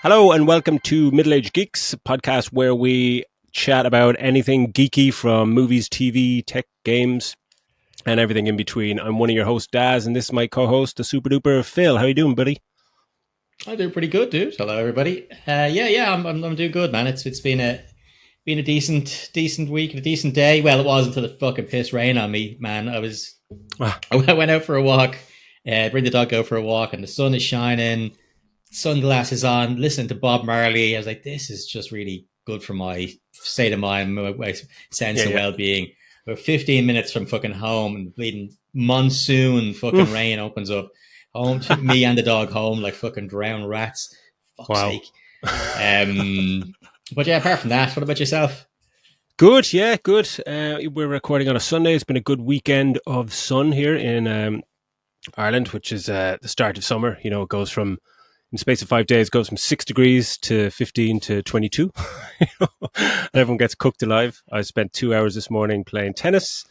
Hello and welcome to Middle Age Geeks, a podcast where we chat about anything geeky from movies, TV, tech, games, and everything in between. I'm one of your hosts, Daz, and this is my co-host, the super duper Phil. How you doing, buddy? I do pretty good, dude. Hello, everybody. I'm doing good, man. It's been a decent week, a decent day. Well, it was until it fucking pissed rain on me, man. Ah, I went out for a walk, bring the dog out for a walk, and the sun is shining, sunglasses on, listening to Bob Marley. I was like, this is just really good for my state of mind, my sense yeah, of yeah. well being. About 15 minutes from fucking home, and bleeding monsoon fucking rain opens up. Home to me and the dog home like fucking drowned rats. Fuck's Wow. sake. Um, but yeah, apart from that, what about yourself? Good, yeah, good. We're recording on a Sunday. It's been a good weekend of sun here in Ireland, which is the start of summer. You know, it goes from, in the space of 5 days, goes from 6 degrees to 15 to 22. And everyone gets cooked alive. I spent 2 hours this morning playing tennis,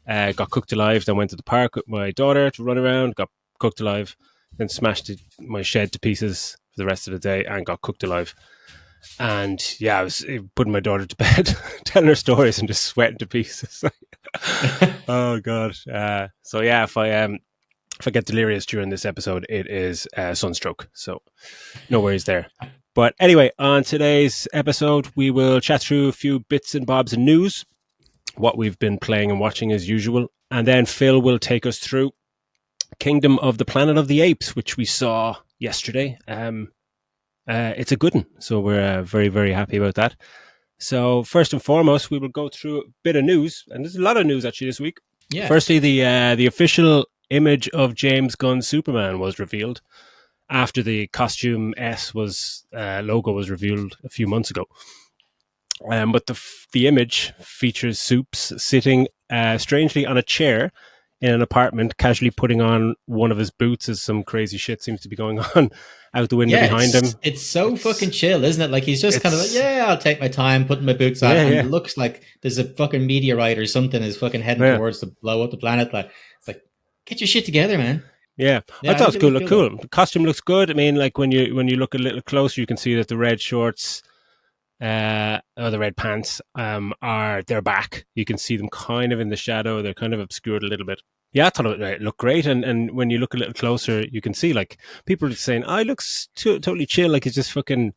got cooked alive, then went to the park with my daughter to run around, got cooked alive, then smashed my shed to pieces for the rest of the day and got cooked alive. And yeah, I was putting my daughter to bed, telling her stories and just sweating to pieces. Oh god. So yeah, if I get delirious during this episode, it is sunstroke. So no worries there. But anyway, on today's episode, we will chat through a few bits and bobs and news, what we've been playing and watching as usual, and then Phil will take us through Kingdom of the Planet of the Apes, which we saw yesterday. It's a good one, so we're very, very happy about that. So first and foremost, we will go through a bit of news, and there's a lot of news actually this week. Yeah. Firstly, the official image of James Gunn's Superman was revealed after the costume S logo was revealed a few months ago. But the image features Soups sitting strangely on a chair in an apartment, casually putting on one of his boots as some crazy shit seems to be going on out the window Yeah, behind him. it's so fucking It's chill, isn't it? Like he's just kind of like, it's yeah, I'll take my time, putting my boots on, yeah, and it yeah, looks like there's a fucking meteorite or something is fucking heading yeah. towards to blow up the planet. Like it's like, get your shit together, man. Yeah, I Yeah, I thought it think was it cool. looked Look cool though. cool. The costume looks good. I mean, like when you look a little closer, you can see that the red shorts, or the red pants, they're back. You can see them kind of in the shadow. They're kind of obscured a little bit. Yeah, I thought it looked great. And when you look a little closer, you can see like people are saying, "Oh, it looks totally chill. Like it's just fucking."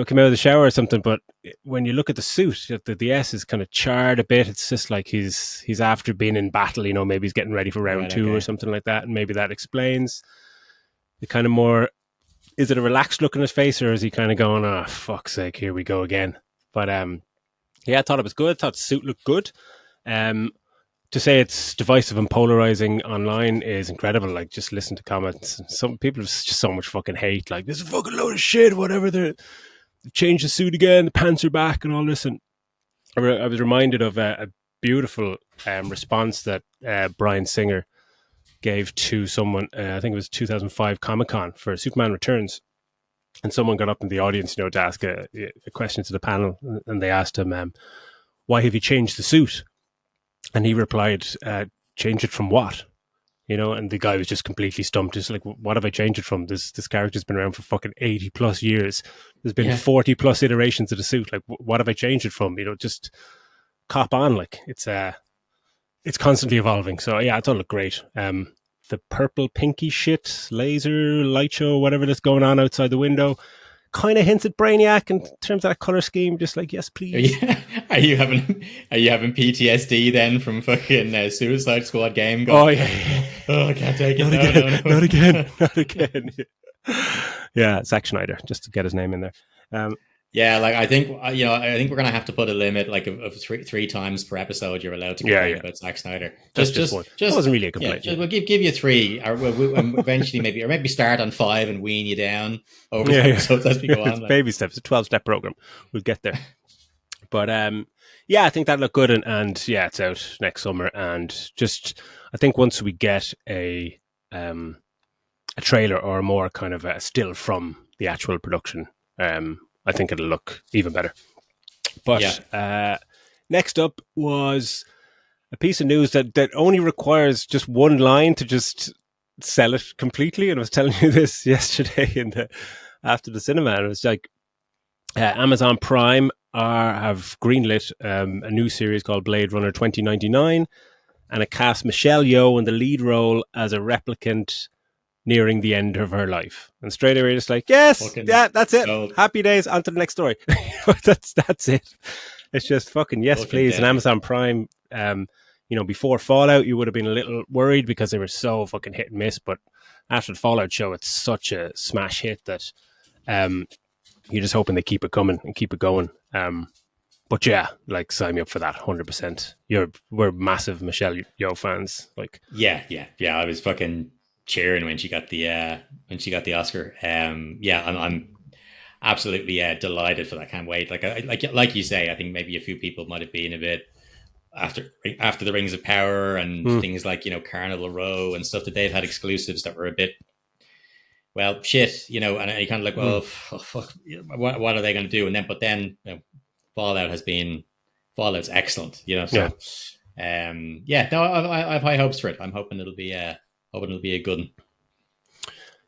Come out of the shower or something. But when you look at the suit, the S is kind of charred a bit. It's just like he's after being in battle. Maybe he's getting ready for round Right. two or Okay. something like that, and maybe that explains the kind of more. Is it a relaxed look on his face, or is he kind of going, "Oh, fuck's sake, here we go again"? But yeah, I thought it was good. I thought the suit looked good. Um, to say it's divisive and polarizing online is incredible. Like, just listen to comments. Some people have just so much fucking hate. Like, this is a fucking load of shit. Whatever. They changed the suit again. The pants are back and all this. And I was reminded of a beautiful response that Brian Singer gave to someone. I think it was 2005 Comic Con for Superman Returns. And someone got up in the audience, to ask a question to the panel, and they asked him, "Why have you changed the suit?" And he replied, "Change it from what?" And the guy was just completely stumped. Just like, what have I changed it from? This character's been around for fucking 80 plus years. There's been Yeah. 40 plus iterations of the suit. Like, what have I changed it from? Just cop on. Like, it's constantly evolving. So yeah, I thought it looked great. The purple pinky shit, laser, light show, whatever that's going on outside the window, kind of hints at Brainiac in terms of that color scheme. Just like, yes, Are you, please. are you having PTSD then from fucking Suicide Squad game? Oh Going, yeah, yeah. oh, I can't take it. Not No, again, no, not again, no. not again. Yeah, Zack Schneider, just to get his name in there. Um, Yeah, like I think we're gonna have to put a limit like of three times per episode you're allowed to yeah, complain yeah, about Zack Snyder. that's just one. That Just wasn't really a yeah, complaint. just, we'll give you three, or we'll eventually maybe start on five and wean you down over the Yeah, yeah. episodes as we go It's on. Like, baby steps. It's a 12-step program. We'll get there. But yeah, I think that looked good, and yeah, it's out next summer. And just, I think once we get a trailer or a more kind of a still from the actual production, I think it'll look even better. yeah, But next up was a piece of news that only requires just one line to just sell it completely. And I was telling you this yesterday in the after the cinema. And it was like Amazon Prime have greenlit a new series called Blade Runner 2099, and it cast Michelle Yeoh in the lead role as a replicant nearing the end of her life. And straight away, just like, yes, Fucking yeah, that's it. so Happy days. On to the next story. That's it. It's just fucking yes, fucking please. And deadly. Amazon Prime, before Fallout, you would have been a little worried because they were so fucking hit and miss. But after the Fallout show, it's such a smash hit that you're just hoping they keep it coming and keep it going. But yeah, like sign me up for that 100%. We're massive Michelle Yeoh fans. Like, Yeah. I was fucking cheering when she got the Oscar. Yeah, I'm absolutely delighted for that. Can't wait. Like you say, I think maybe a few people might have been a bit after the Rings of Power and things like Carnival Row and stuff that they've had exclusives that were a bit well shit, and you kind of like well fuck, what are they going to do? And then Fallout's excellent, yeah. so yeah, no, I have high hopes for it. I'm hoping it'll be a good one.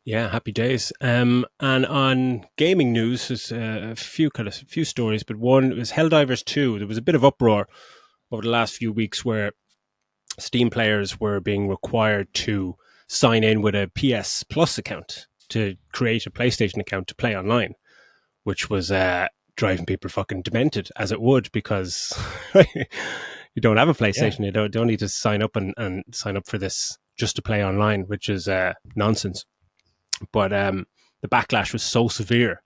Yeah, happy days. And on gaming news, there's a few stories, but one was Helldivers 2. There was a bit of uproar over the last few weeks where Steam players were being required to sign in with a PS Plus account to create a PlayStation account to play online, which was driving people fucking demented, as it would, because you don't have a PlayStation. Yeah, You don't need to sign up and sign up for this just to play online, which is nonsense. But the backlash was so severe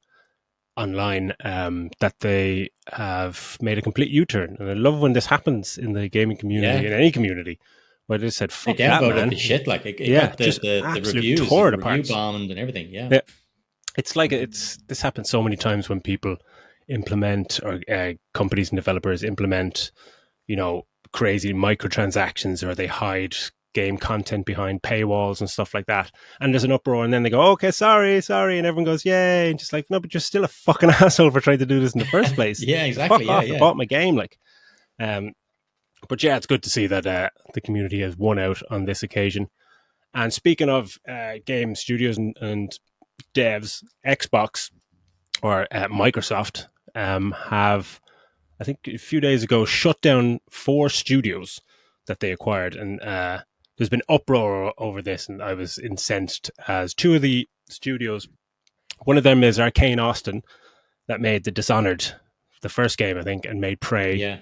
online that they have made a complete U-turn. And I love when this happens in the gaming community, yeah. in any community, where they said, They fuck that, downvoted man. the shit. Like it Yeah, got just the absolutely reviews, tore it review apart. bombed and everything. Yeah. Yeah. It's like this happens so many times when people implement, or companies and developers implement, crazy microtransactions, or they hide game content behind paywalls and stuff like that. And there's an uproar, and then they go, okay, sorry. And everyone goes, yay. And just like, no, but you're still a fucking asshole for trying to do this in the first place. Yeah, Fuck exactly. off. I Yeah. bought my game. But yeah, it's good to see that the community has won out on this occasion. And speaking of game studios and devs, Xbox or Microsoft have, I think a few days ago, shut down 4 studios that they acquired. And there's been uproar over this, and I was incensed, as 2 of the studios, one of them is Arcane Austin, that made the Dishonored, the first game, I think, and made Prey. Yeah.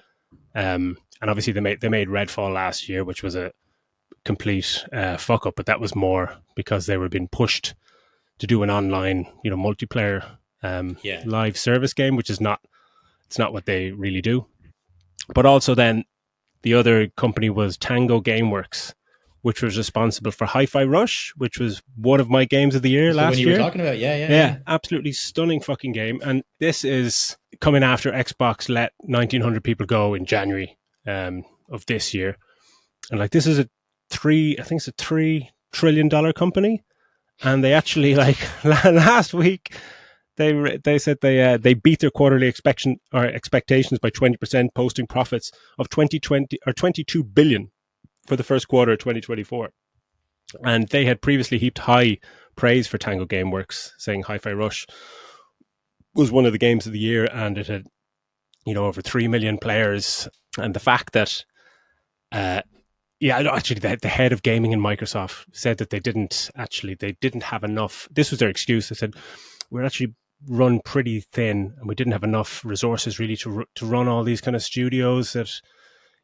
And obviously they made Redfall last year, which was a complete fuck up, but that was more because they were being pushed to do an online, multiplayer Yeah. live service game, which is not what they really do. But also then the other company was Tango Gameworks, which was responsible for Hi-Fi Rush, which was one of my games of the year That's the one last you were year. talking about. Yeah. Absolutely stunning fucking game. And this is coming after Xbox let 1,900 people go in January of this year. And like, this is I think it's a $3 trillion company. And they actually, like, last week, they said they beat their quarterly expectations by 20%, posting profits of 22 billion for the first quarter of 2024. And they had previously heaped high praise for Tango Gameworks, saying Hi-Fi Rush was one of the games of the year, and it had, over 3 million players. And the fact that, actually, the head of gaming in Microsoft said that they didn't have enough. This was their excuse. They said, we're actually run pretty thin, and we didn't have enough resources really to run all these kind of studios that,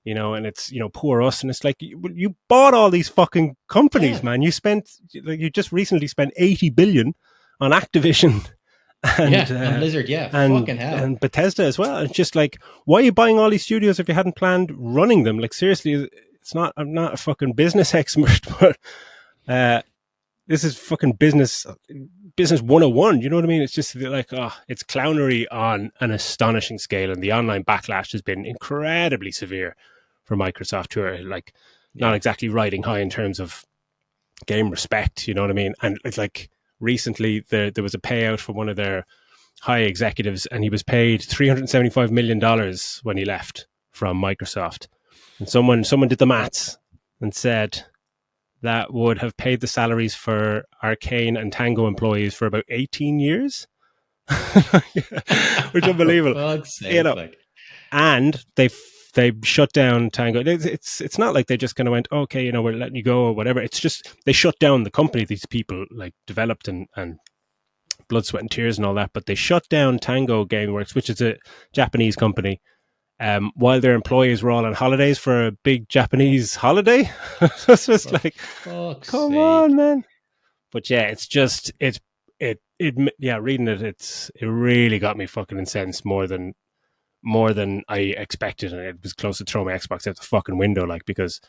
and it's, poor us. And it's like, you bought all these fucking companies, man. You just recently spent 80 billion on Activision and on Blizzard. Yeah. and Fucking hell. and Bethesda as well. And it's just like, why are you buying all these studios if you hadn't planned running them? Like, seriously, I'm not a fucking business expert, but this is fucking business 101. You know what I mean? It's just like, it's clownery on an astonishing scale, and the online backlash has been incredibly severe for Microsoft, who are like not exactly riding high in terms of game respect. You know what I mean? And it's like, recently there was a payout for one of their high executives, and he was paid $375 million when he left from Microsoft. And someone did the maths and said that would have paid the salaries for Arcane and Tango employees for about 18 years. which is For unbelievable. fuck's You sake, know, like, and they shut down Tango. It's not like they just kind of went, okay, you know, we're letting you go or whatever. It's just they shut down the company these people like developed and blood, sweat, and tears and all that. But they shut down Tango Gameworks, which is a Japanese company, while their employees were all on holidays for a big Japanese holiday. So it's just for like, fuck's come sake. on, man. But yeah, it's just yeah. Reading it, it really got me fucking incensed more than I expected, and it was close to throwing my Xbox out the fucking window. Like because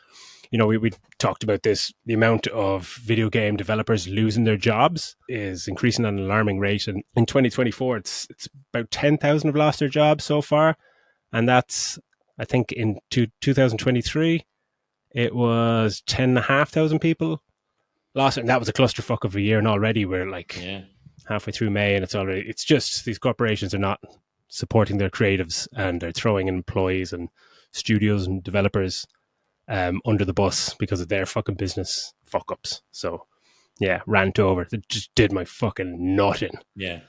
you know we talked about this, the amount of video game developers losing their jobs is increasing at an alarming rate, and in 2024, it's about 10,000 have lost their jobs so far, and that's I think in 2023 it was 10,500 people lost it, and that was a clusterfuck of a year, and already we're like Yeah, halfway through May, and it's just these corporations are not supporting their creatives, and they're throwing employees and studios and developers under the bus because of their fucking business fuck ups. So yeah, rant over. It just did my fucking nut in. yeah.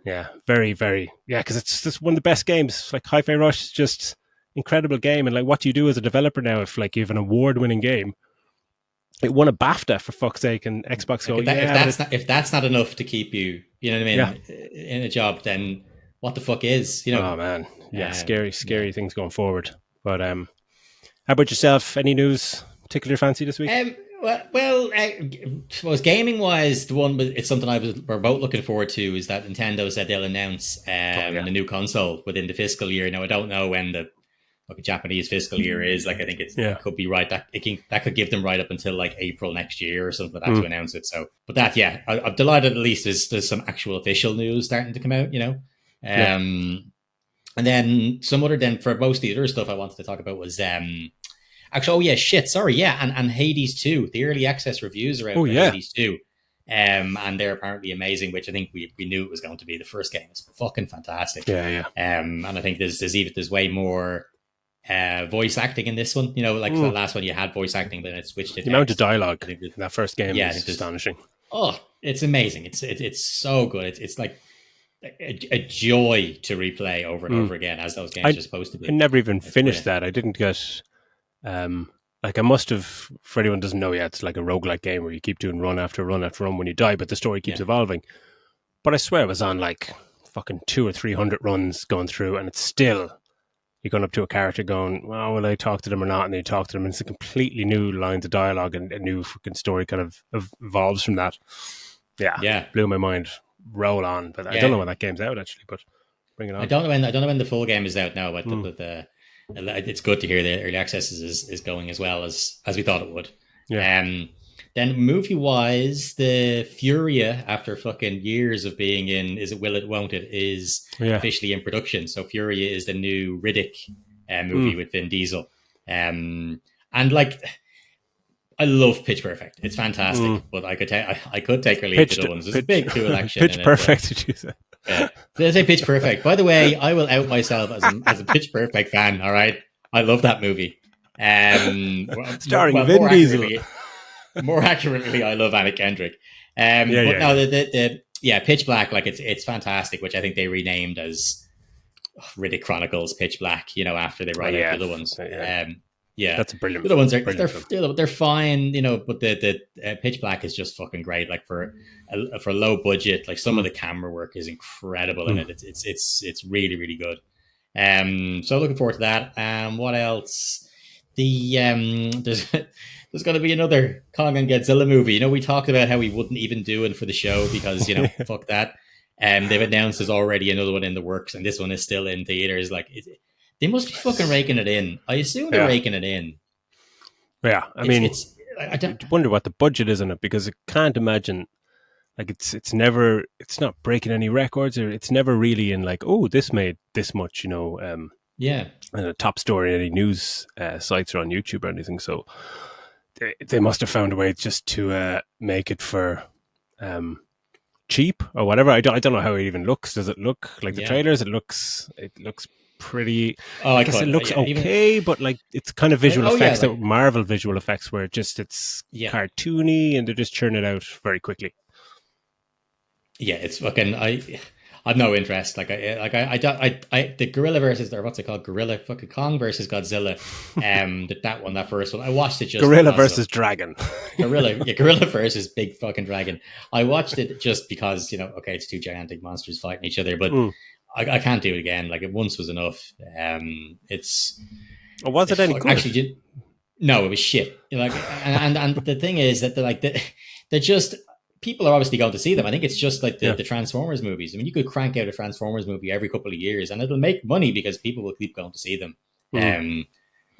Yeah, very, very. Yeah, because it's just one of the best games. Like Hi-Fi Rush is just incredible game, and like what do you do as a developer now if like you have an award-winning game? It won a BAFTA for fuck's sake, and Xbox Like go, yeah, but if that's not enough to keep you, you know what I yeah. mean, in a job, then what the fuck is, you know? Oh man, yeah, scary, Yeah. scary things going forward. But how about yourself? Any news particular fancy this week? I suppose gaming wise, the one it's something we're both looking forward to is that Nintendo said they'll announce Oh yeah, the new console within the fiscal year. Now I don't know when the like a Japanese fiscal year is. Like I think yeah. it could be right that could give them right up until like April next year or something like that to Mm, announce it. So, but that yeah, I'm delighted at least there's some actual official news starting to come out. You know, yeah. and then some other then for most of the other stuff I wanted to talk about was actually, oh yeah, shit, sorry, yeah, and Hades 2. The early access reviews are out Oh for yeah, Hades 2. And they're apparently amazing, which I think we knew it was going to be. The first game is fucking fantastic. yeah, yeah. And I think there's way more voice acting in this one. You know, like for the Mm. last one you had voice acting, but then it switched to The amount of text. dialogue I think in that first game yeah, I is think there's astonishing. oh, it's amazing. It's so good. It's like a joy to replay over and Mm. over again as those games I are supposed to I be. never even It's finished brilliant. that. I didn't get like I must have. For anyone who doesn't know yet, it's like a roguelike game where you keep doing run after run after run when you die, but the story keeps Yeah, evolving. But I swear it was on like fucking 200 or 300 runs going through, and it's still you're going up to a character going, well, will I talk to them or not? And then you talk to them, and it's a completely new lines of dialogue, and a new fucking story kind of evolves from that. Yeah, yeah, blew my mind. Roll on, but I don't know yeah. when that game's out actually. But bring it on. I don't know when the full game is out now, but Mm, it's good to hear the early access is going as well as we thought it would. yeah, Um, then movie wise, the Furia after fucking years of being in is it will it won't it is yeah. officially in production. So Furia is the new Riddick movie Mm, with Vin Diesel. And like I love Pitch Perfect. It's mm. fantastic, but I could take or leave the Pitched, other ones. There's pitch, big cool action pitch in it. perfect. Did you say? Yeah. Did I say Pitch Perfect? By the way, I will out myself as a Pitch Perfect fan. All right, I love that movie. Starring Well, Vin Diesel. more accurately, I love Anna Kendrick. Yeah, But yeah, no, yeah. the yeah, Pitch Black, like it's fantastic, which I think they renamed as Riddick Chronicles Pitch Black. You know, after they brought out the Yeah, other ones. yeah. Yeah, That's a brilliant, the other ones are brilliant film. they're fine, you know, but the Pitch Black is just fucking great. Like for low budget, like some of Mm, the camera work is incredible in mm. it. It's really really good. So looking forward to that. What else? There's going to be another Kong and Godzilla movie. You know, we talked about how we wouldn't even do it for the show because you know fuck that. They've announced there's already another one in the works, and this one is still in theaters. Like they must be fucking raking it in. I assume they're Yeah, raking it in. yeah. I It's mean, it's I don't. I wonder what the budget is on it because I can't imagine like it's never it's not breaking any records or it's never really in like oh this made this much Yeah, and a top story in any news sites or on YouTube or anything. So they must have found a way just to make it for um, cheap or whatever. I don't know how it even looks. Does it look like the yeah. trailers? It looks pretty. Oh, I I guess it could. looks Yeah, even. okay, but like it's kind of visual Oh yeah, effects that like Marvel visual effects where it's yeah, cartoony and they just churn it out very quickly. yeah. It's fucking. I've no interest. The Gorilla versus, or what's it called, Gorilla fucking Kong versus Godzilla. That first one, I watched it just Gorilla because of versus Dragon. Gorilla versus big fucking dragon. I watched it just because okay, it's two gigantic monsters fighting each other, but Mm. I can't do it again. Like it once was enough. It's Or was it any good? actually no, it was shit. Like, and the thing is that they're just people are obviously going to see them. I think it's just like Yeah. the Transformers movies. I mean, you could crank out a Transformers movie every couple of years, and it'll make money because people will keep going to see them. Mm.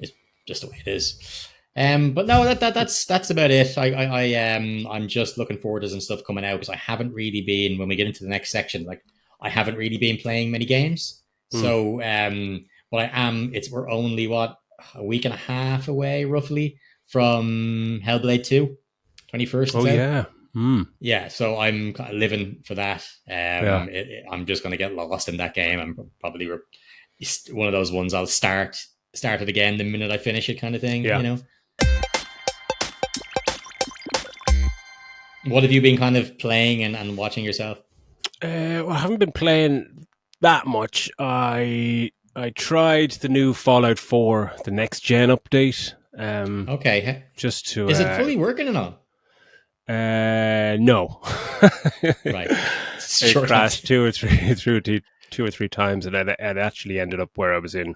It's just the way it is. But no, that's about it. I'm just looking forward to some stuff coming out because I haven't really been when we get into the next section. Like I haven't really been playing many games. Mm. So, but I am. We're only a week and a half away, roughly, from Hellblade 2. 21st, Oh it's out. yeah. Mm. Yeah, so I'm kind of living for that. Yeah. I'm just going to get lost in that game. I'm probably one of those ones I'll start it again the minute I finish it, kind of thing. Yeah. What have you been kind of playing and watching yourself? Well, I haven't been playing that much. I tried the new Fallout 4, the next gen update. Okay, Just to is it fully working or not? no. Right, It sure crashed not. two or three times, and it actually ended up where I was in a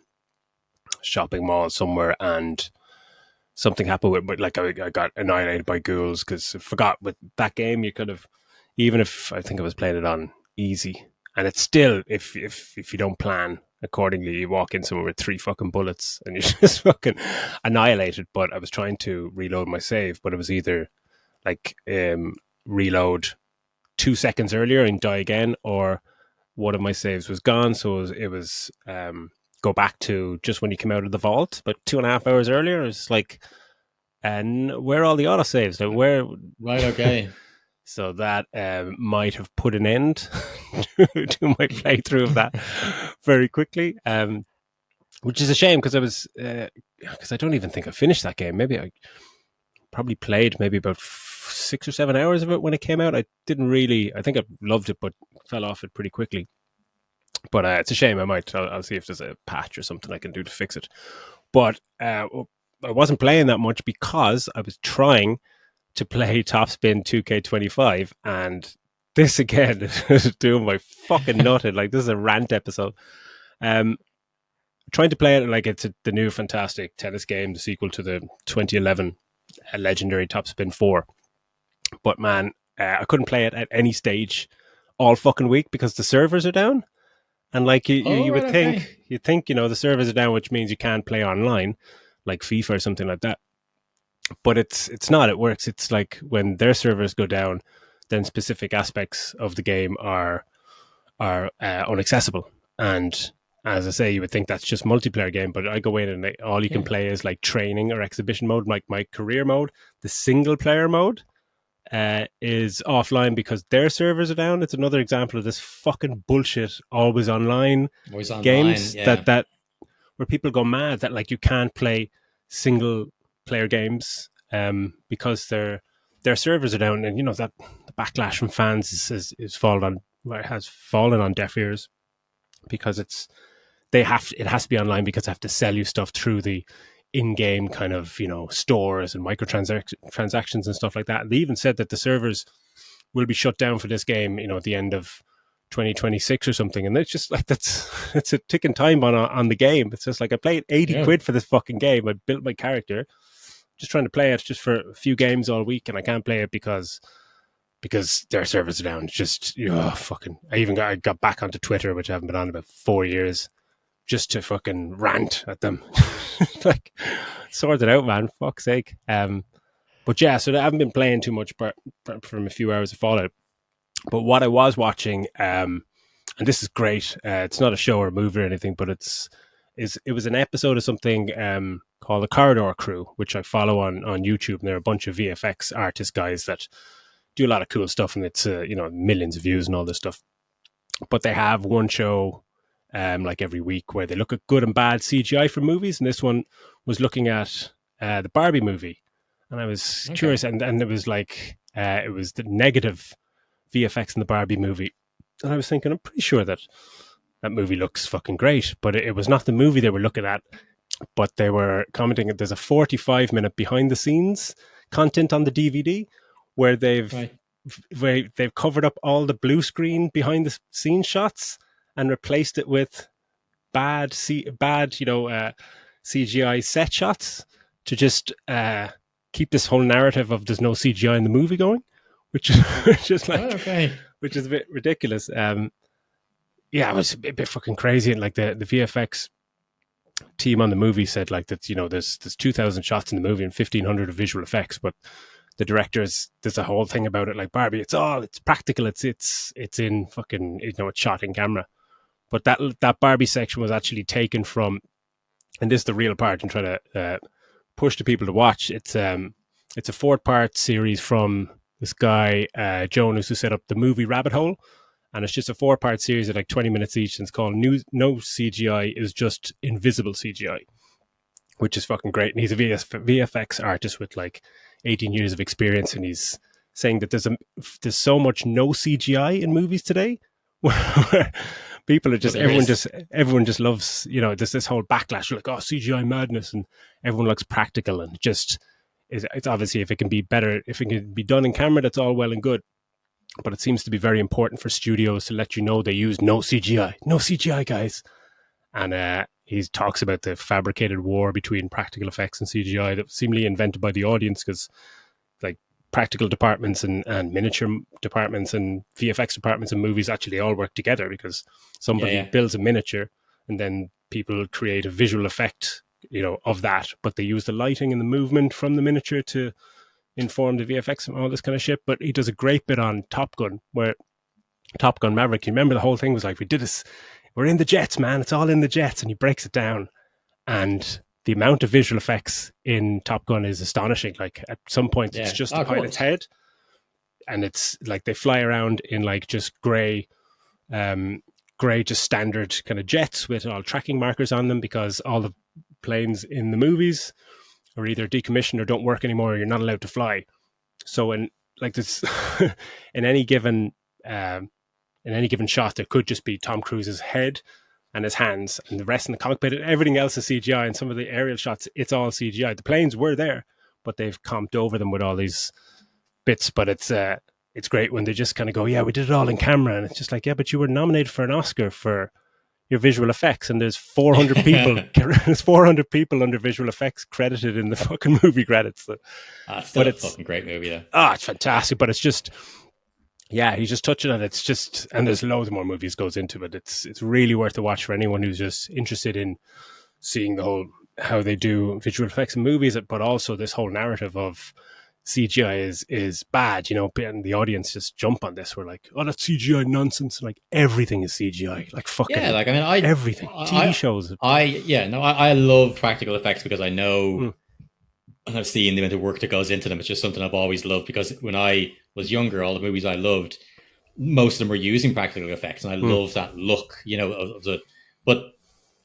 shopping mall somewhere, and something happened with, like I got annihilated by ghouls because I forgot with that game you could have, even if I think I was playing it on easy, and it's still if you don't plan accordingly, you walk in somewhere with three fucking bullets and you're just fucking annihilated. But I was trying to reload my save, but it was either like reload 2 seconds earlier and die again, or one of my saves was gone, so it was go back to just when you came out of the vault, but 2.5 hours earlier. It's like, and where are all the autosaves? Like where? Right, okay. So that might have put an end to my playthrough of that very quickly, which is a shame because I don't even think I finished that game. Maybe I probably played maybe about 6 or 7 hours of it when it came out. I didn't really. I think I loved it, but fell off it pretty quickly. But it's a shame. I'll see if there's a patch or something I can do to fix it. But I wasn't playing that much because I was trying to play Topspin 2K25, and this again is doing my fucking nutted. Like, this is a rant episode. Trying to play it like it's the new fantastic tennis game, the sequel to the 2011 legendary Topspin 4. But man, I couldn't play it at any stage all fucking week because the servers are down. And like Oh, you right, would okay. think, the servers are down, which means you can't play online, like FIFA or something like that. But it's not. It works. It's like when their servers go down, then specific aspects of the game are unaccessible. And as I say, you would think that's just multiplayer game, but I go in and all you can Yeah. play is like training or exhibition mode, like my career mode. The single player mode is offline because their servers are down. It's another example of this fucking bullshit always online Always online. games Yeah. that where people go mad that like you can't play single player games because their servers are down, and that the backlash from fans has fallen on deaf ears because it has to be online because they have to sell you stuff through the in-game kind of stores and microtransactions and stuff like that. And they even said that the servers will be shut down for this game at the end of 2026 or something. And it's just like it's a ticking time bomb on the game. It's just like I paid 80 Yeah. quid for this fucking game. I built my character, just trying to play it just for a few games all week, and I can't play it because their servers are down. It's just fucking. I got back onto Twitter, which I haven't been on about 4 years, just to fucking rant at them. Like, sort it out, man. Fuck's sake. But yeah, so I haven't been playing too much, but from a few hours of Fallout. But what I was watching, and this is great. It's not a show or a movie or anything, but it was an episode of something called the Corridor Crew, which I follow on YouTube, and they're a bunch of VFX artist guys that do a lot of cool stuff, and it's millions of views and all this stuff. But they have one show like every week where they look at good and bad CGI for movies, and this one was looking at the Barbie movie, and I was curious, and it was like it was the negative VFX in the Barbie movie, And I was thinking, I'm pretty sure that that movie looks fucking great, but it was not the movie they were looking at. But they were commenting that there's a 45-minute behind the scenes content on the DVD where Right. they've covered up all the blue screen behind the scene shots and replaced it with bad CGI set shots to just keep this whole narrative of there's no CGI in the movie going, which is Right. Okay. which is a bit ridiculous. Yeah, it was a bit fucking crazy. And like the VFX team on the movie said like that, there's 2,000 shots in the movie and 1,500 of visual effects, but the directors, there's a whole thing about it like Barbie. It's practical. It's in fucking, it's shot in camera. But that Barbie section was actually taken from, and this is the real part. And try to push the people to watch. It's a 4-part series from this guy Jonas who set up the movie Rabbit Hole, and it's just a 4-part series of like 20 minutes each. And it's called No CGI is Just Invisible CGI, which is fucking great. And he's a VFX artist with like 18 years of experience, and he's saying that there's so much no CGI in movies today, where people are But just there is. everyone just loves, there's this whole backlash like, oh, CGI madness, and everyone looks practical, and just it's obviously if it can be better, if it can be done in camera, that's all well and good. But it seems to be very important for studios to let you know they use no CGI, guys. And he talks about the fabricated war between practical effects and CGI that was seemingly invented by the audience, because like practical departments and miniature departments and VFX departments in movies actually all work together, because Yeah. somebody Yeah. builds a miniature and then people create a visual effect, of that, but they use the lighting and the movement from the miniature to inform the VFX and all this kind of shit. But he does a great bit on Top Gun, where Top Gun Maverick, you remember the whole thing was like, we did this, we're in the jets, man, it's all in the jets, and he breaks it down, and the amount of visual effects in Top Gun is astonishing. Like at some point, it's Yeah. just Oh, the of pilot's course. head, and it's like they fly around in like just um, grey, just standard kind of jets with all tracking markers on them, because all the planes in the movies are either decommissioned or don't work anymore, or you're not allowed to fly. So in like this, in any given um, in any given shot, there could just be Tom Cruise's head and his hands, and the rest in the cockpit. Everything else is CGI, and some of the aerial shots, it's all CGI. The planes were there, but they've comped over them with all these bits. But it's great when they just kind of go, yeah, we did it all in camera, and it's just like, yeah, but you were nominated for an Oscar for your visual effects, and there's 400 people, there's 400 people under visual effects credited in the fucking movie credits. So, It's still but a it's fucking great movie, though. it's fantastic. But it's just, yeah, he's just touching on it. It's just, and there's loads more movies goes into it. It's really worth a watch for anyone who's just interested in seeing the whole how they do visual effects in movies, but also this whole narrative of CGI is bad, and the audience just jump on this. We're like, oh, that's CGI nonsense. Like everything is CGI, like Yeah. fucking Like, I mean, everything. TV shows. yeah, no, I love practical effects because I know Mm, and I've seen the amount of work that goes into them. It's just something I've always loved because when I was younger, all the movies I loved, most of them were using practical effects, and I mm, love that look, of the. But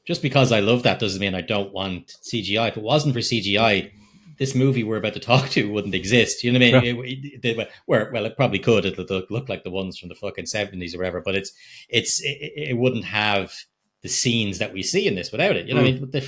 just because I love that doesn't mean I don't want CGI. If it wasn't for CGI, this movie we're about to talk to wouldn't exist. You know what I yeah, mean? Well, it probably could. It'll look like the ones from the fucking 70s or whatever, but it wouldn't have the scenes that we see in this without it. You know what I mm, mean?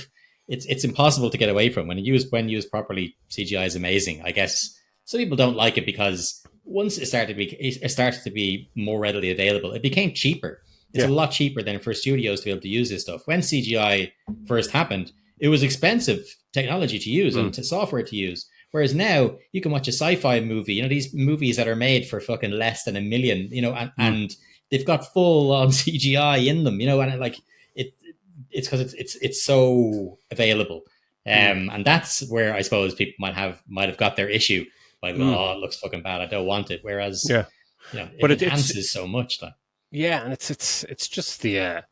It's impossible to get away from when used properly. CGI is amazing. I guess some people don't like it because once it started to be more readily available, it became cheaper. It's a yeah, lot cheaper than for studios to be able to use this stuff. When CGI first happened, it was expensive technology to use mm, and software to use. Whereas now you can watch a sci-fi movie, these movies that are made for fucking less than a million, and, mm, and they've got full on CGI in them, and it, it's because it's so available. mm, And that's where I suppose people might have got their issue by, mm, oh, it looks fucking bad, I don't want it. Whereas, yeah. it But it's enhances so much that. yeah, and it's just the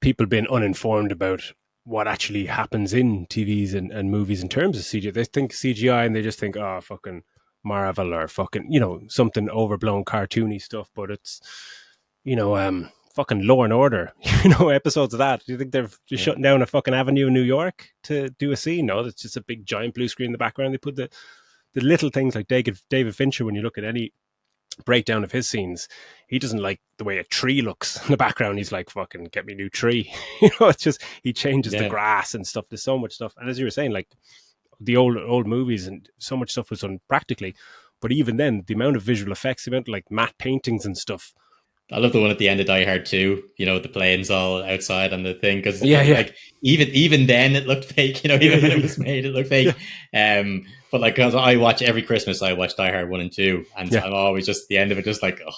people being uninformed about what actually happens in TVs and movies in terms of CGI. They think CGI and they just think, oh, fucking Marvel or fucking, something overblown cartoony stuff. But it's, fucking Law and Order, episodes of that. Do you think they're just Yeah. shutting down a fucking avenue in New York to do a scene? No, it's just a big giant blue screen in the background. They put the little things like David Fincher, when you look at any breakdown of his scenes, he doesn't like the way a tree looks in the background. He's like, fucking get me a new tree. It's just, he changes the Yeah. grass and stuff. There's so much stuff. And as you were saying, like the old movies and so much stuff was done practically. But even then, the amount of visual effects, the amount of like matte paintings and stuff. I love the one at the end of Die Hard 2, the planes all outside on the thing, because Yeah, yeah. like even then it looked fake, even when it was made, it looked Yeah. fake. But like, cause I watch every Christmas, I watch Die Hard 1 and 2, and Yeah. I'm always just at the end of it, just like, oh,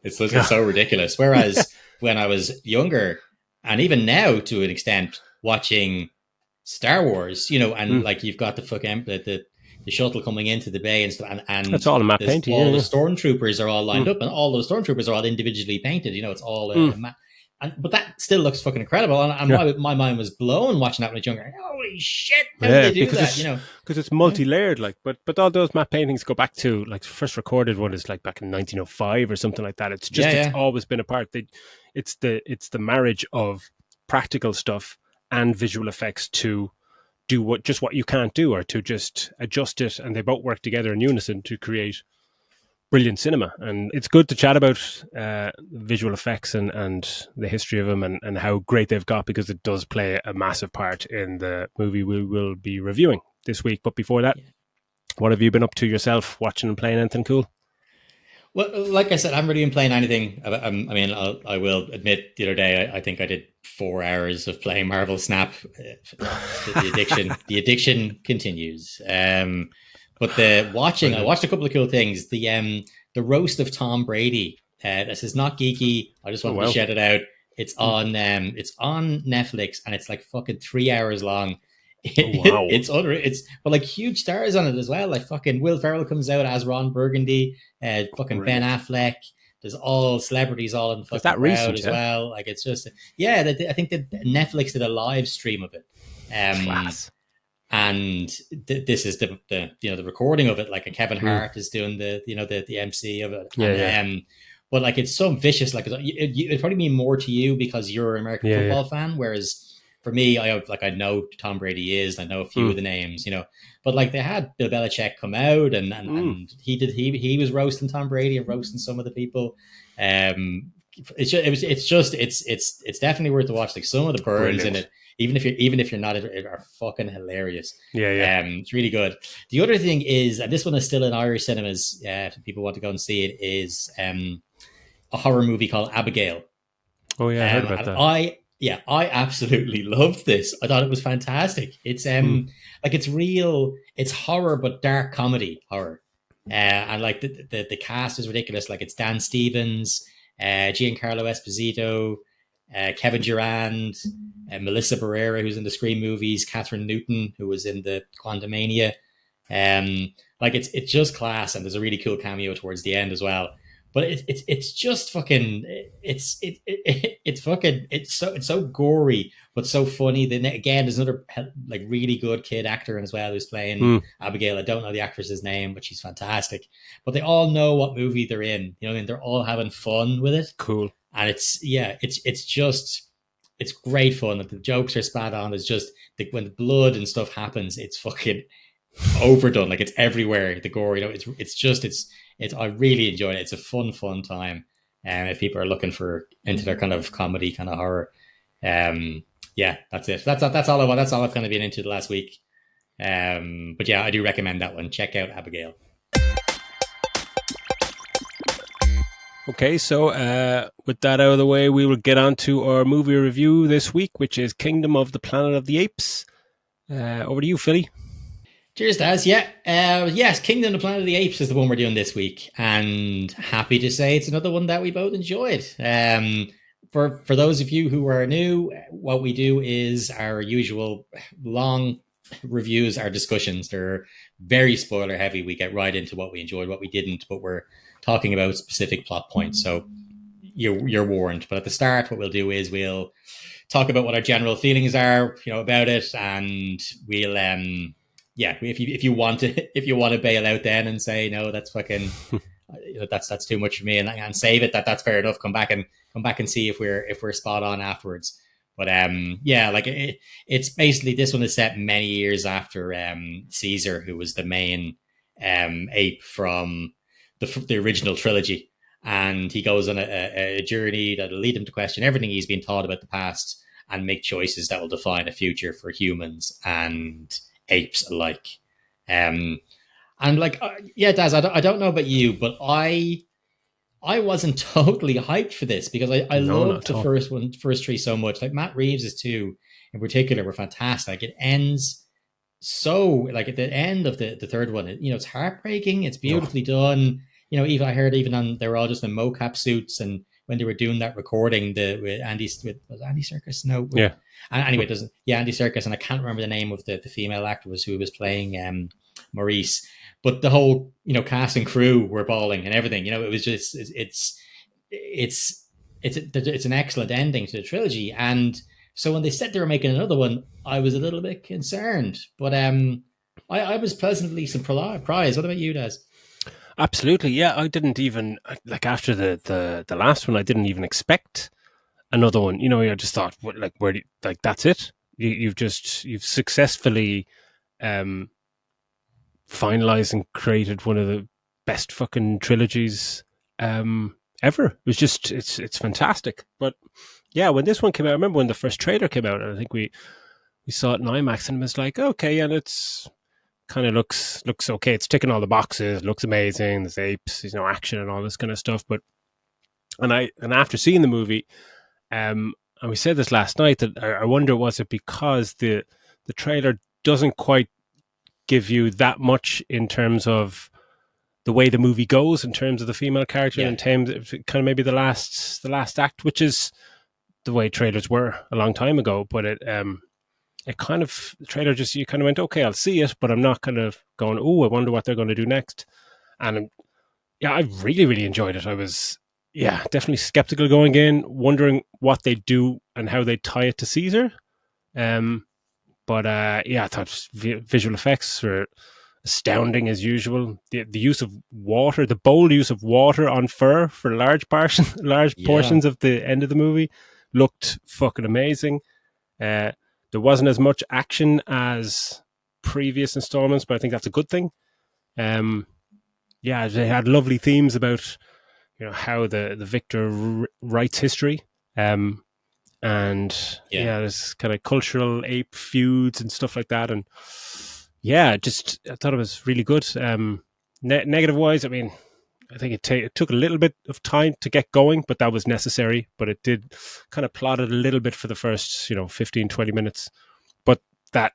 it's Yeah. so ridiculous. Whereas when I was younger, and even now to an extent, watching Star Wars, and Mm. like you've got the fucking the shuttle coming into the bay and stuff, and That's all a matte there's painting. Yeah, all the yeah. stormtroopers are all lined Mm. up, and all those stormtroopers are all individually painted. It's all Mm. but that still looks fucking incredible, and Yeah. my mind was blown watching that when I was younger. Holy shit! How did Yeah, they do because that? it's Yeah, multi-layered, like, but all those matte paintings go back to like the first recorded one is like back in 1905 or something like that. yeah, It's yeah. always been a part. It's the marriage of practical stuff and visual effects to do what you can't do, or to just adjust it, and they both work together in unison to create brilliant cinema. And it's good to chat about visual effects and the history of them, and how great they've got, because it does play a massive part in the movie we will be reviewing this week. But before that, Yeah. what have you been up to yourself, watching and playing anything cool? Well, like I said, I haven't really been playing anything. I mean, I will admit, the other day, I think I did 4 hours of playing Marvel Snap. The addiction continues. But the watching, I Brilliant. watched a couple of cool things. The roast of Tom Brady. This is not geeky. I just Oh, wanted to wow. shout it out. Mm. It's on Netflix, and it's like fucking 3 hours long. Oh, wow. It's but like huge stars on it as well. Like fucking Will Ferrell comes out as Ron Burgundy, fucking Ben Brilliant. Affleck. There's all celebrities all in the Is fucking that crowd recent? as Yeah. well. Like it's just, yeah. I think that Netflix did a live stream of it, um, Class. and this is the recording of it. Like Kevin Mm. Hart is doing the MC of it, Yeah, and yeah. but like it's so vicious. Like it'd probably mean more to you because you're an American Yeah, yeah. football fan, whereas for me, I know who Tom Brady is. I know a few Mm. of the names, but like they had Bill Belichick come out, and Mm. he was roasting Tom Brady and roasting some of the people. It's definitely worth to watch. Like some of the burns in Brilliant. it, even if you're not, are fucking hilarious. Yeah, yeah. It's really good. The other thing is, and this one is still in Irish cinemas. If people want to go and see it, is a horror movie called Abigail. Oh, yeah, I heard about And that. I absolutely loved this. I thought it was fantastic. It's Mm. like it's real. It's horror, but dark comedy horror. And like the cast is ridiculous. Like it's Dan Stevens, Giancarlo Esposito, Kevin Durand, Melissa Barrera, who's in the Scream movies, Catherine Newton, who was in the Quantumania. Like it's just class, and there's a really cool cameo towards the end as well. But it's just fucking it's fucking it's so gory but so funny. Then again, there's another like really good kid actor as well who's playing Mm. Abigail. I don't know the actress's name, but she's fantastic. But they all know what movie they're in. You know what I mean? They're all having fun with it, Cool. and it's great fun. Like the jokes are spot on. It's just when the blood and stuff happens, it's fucking overdone. Like it's everywhere. The gore, it's. I really enjoyed it. It's a fun time. If people are looking for into their kind of comedy, kind of horror, yeah, that's it. That's all I want. That's all I've kind of been into the last week. But yeah, I do recommend that one. Check out Abigail. Okay, so with that out of the way, we will get on to our movie review this week, which is Kingdom of the Planet of the Apes. Over to you, Philly. Cheers, Daz. Yeah, yes, Kingdom of the Planet of the Apes is the one we're doing this week, and happy to say it's another one that we both enjoyed. For those of you who are new, what we do is our usual long reviews, our discussions. They're very spoiler heavy. We get right into what we enjoyed, what we didn't, but we're talking about specific plot points. So you're warned. But at the start, what we'll do is we'll talk about what our general feelings are, about it, and we'll yeah, if you want to bail out then and say no, that's fucking that's too much for me, and save it, that's fair enough. Come back and see if we're spot on afterwards. But yeah, like it's basically, this one is set many years after Caesar, who was the main ape from the original trilogy, and he goes on a journey that'll lead him to question everything he's been taught about the past and make choices that will define a future for humans and apes alike. Um, and like, yeah, Daz, I don't know about you, but I wasn't totally hyped for this because I No, not loved at the all. first three so much. Like Matt Reeves' two in particular were fantastic. It ends so like at the end of the third one, it's heartbreaking. It's No. beautifully done. Even I heard even on they were all just in mocap suits, and when they were doing that recording, with Andy Serkis? No, with Yeah. anyway, it doesn't Andy Serkis, and I can't remember the name of the female actor was who was playing Maurice, but the whole cast and crew were bawling and everything. It was just it's it's an excellent ending to the trilogy, and so when they said they were making another one, I was a little bit concerned, but I was pleasantly surprised. What about you, Des? Absolutely. Yeah, I didn't even like after the last one. I didn't even expect another one. I just thought, what, like, where do like that's it? You've successfully um, finalized and created one of the best fucking trilogies ever. It was just it's fantastic. But yeah, when this one came out, I remember when the first trailer came out, and I think we saw it in IMAX, and it was like, okay, and it's kind of looks okay. It's ticking all the boxes. It looks amazing. There's apes, action and all this kind of stuff. But and after seeing the movie, and we said this last night that I wonder, was it because the trailer doesn't quite give you that much in terms of the way the movie goes, in terms of the female character, Yeah, and terms of kind of maybe the last act, which is the way trailers were a long time ago. But it kind of the trailer just you kind of went, okay, I'll see it, but I'm not kind of going, oh, I wonder what they're going to do next. And yeah, I really really enjoyed it. I was definitely skeptical going in, wondering what they do and how they tie it to Caesar. Um, but I thought visual effects were astounding as usual. The use of water, the bold use of water on fur for large yeah, portions of the end of the movie looked fucking amazing. Uh, there wasn't as much action as previous installments, but I think that's a good thing. Um, yeah, they had lovely themes about how the victor writes history. And yeah. there's kind of cultural ape feuds and stuff like that. And yeah, just I thought it was really good. Negative wise, I mean, I think it took a little bit of time to get going, but that was necessary. But it did kind of plot it a little bit for the first 15, 20 minutes. But that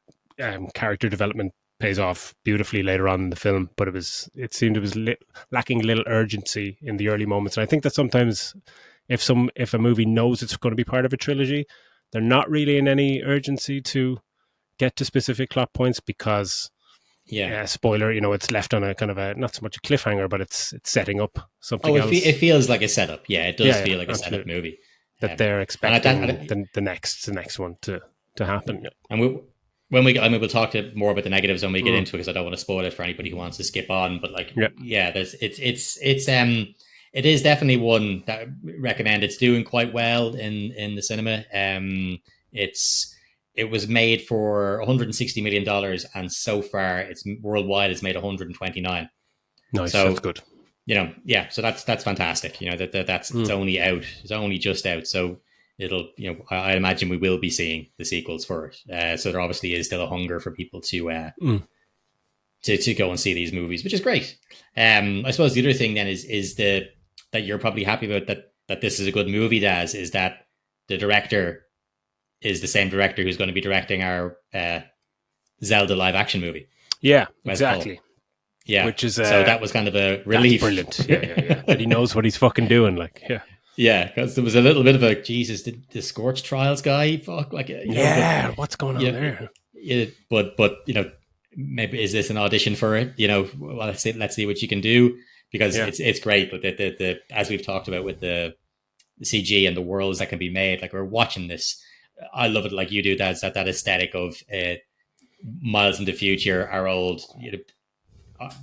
character development pays off beautifully later on in the film. But it seemed it was lacking a little urgency in the early moments. And I think that sometimes if a movie knows it's going to be part of a trilogy, they're not really in any urgency to get to specific plot points because Yeah. spoiler, it's left on a kind of a not so much a cliffhanger, but it's setting up Oh, something it else. feels like a setup. Yeah, it does Yeah, feel like a setup absolutely. movie. That they're And expecting the next one to happen. Yeah. and when we I mean we'll talk more about the negatives when we get Mm. into it because I don't want to spoil it for anybody who wants to skip on. But like, Yeah. yeah, there's it is definitely one that I recommend. It's doing quite well in the cinema. It was made for 160 million dollars, and so far it's worldwide it's made 129. Nice. That's So good. yeah, so that's fantastic. That's it's Mm. only out, it's only just out, so it'll I imagine we will be seeing the sequels for it. So there obviously is still a hunger for people Mm. to go and see these movies, which is great. I suppose the other thing then is the that you're probably happy about that this is a good movie. Daz, is that the director is the same director who's going to be directing our Zelda live action movie, Yeah. Wes Cole. Exactly. Yeah, Which is so that was kind of a that's relief. brilliant. Yeah. Yeah. Yeah. That he knows what he's fucking doing. Like, yeah. Yeah, because there was a little bit of a Jesus, the Scorch Trials guy, fuck, like but Yeah. What's going on yeah, there? but maybe is this an audition for it? Well, let's see what you can do because Yeah. it's great. But the as we've talked about with the CG and the worlds that can be made, like we're watching this. I love it like you do. That aesthetic of miles in the future, our old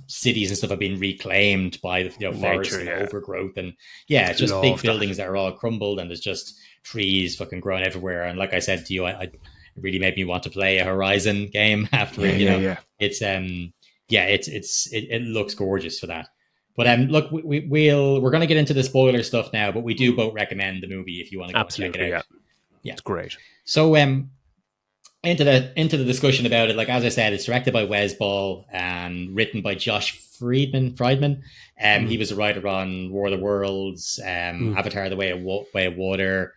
cities and stuff have been reclaimed by forests Nature. and Yeah. overgrowth, and yeah, it's just big Love that. buildings that are all crumbled, and there's just trees fucking growing everywhere. And like I said to you, it really made me want to play a Horizon game after Yeah. it. Yeah. Yeah. It's yeah, it looks gorgeous for that. But look, we're going to get into the spoiler stuff now, but we do both recommend the movie if you want to go and check it Absolutely, out. yeah, Yeah. it's great. So into the discussion about it, like as I said, it's directed by Wes Ball and written by Josh Friedman. Mm. He was a writer on War of the Worlds, Mm. Avatar: The Way of Water,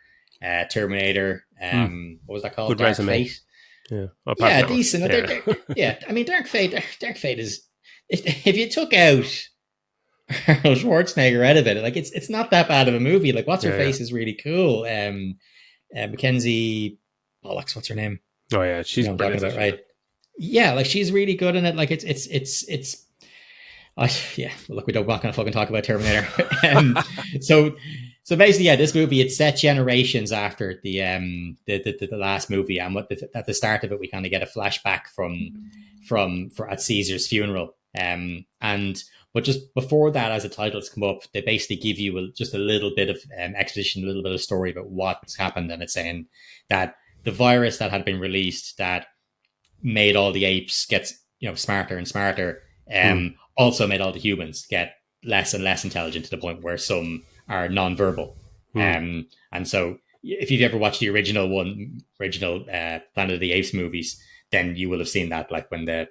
Terminator. Mm. What was that called? Good Dark resume. Fate. Yeah, apart Yeah, from that one, decent. yeah. Yeah, I mean, Dark Fate is if you took out Arnold Schwarzenegger out of it, like it's not that bad of a movie. Like, what's her Yeah, yeah. face is really cool. Mackenzie Bollocks, what's her name? Oh yeah, You she's know what I'm talking brilliant. about, Yeah. right? Yeah, like she's really good in it. Like it's yeah. Look, we're not going to fucking talk about Terminator. So so basically, yeah, this movie it's set generations after the last movie, and at the start of it, we kind of get a flashback from for at Caesar's funeral. And but just before that, as the titles come up, they basically give you just a little bit of exposition, a little bit of story about what's happened, and it's saying that the virus that had been released that made all the apes get smarter and smarter. Mm. Also made all the humans get less and less intelligent to the point where some are non-verbal. Mm. And so, if you've ever watched the original Planet of the Apes movies, then you will have seen that, like when the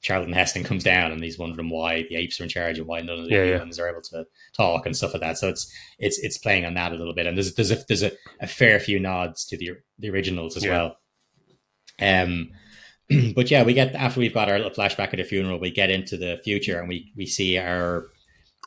Charlton Heston comes down and he's wondering why the apes are in charge and why none of the Yeah, yeah, humans are able to talk and stuff like that. So it's playing on that a little bit, and there's a fair few nods to the originals as yeah. well. Um, but yeah, we get after we've got our little flashback at the funeral, we get into the future and we see our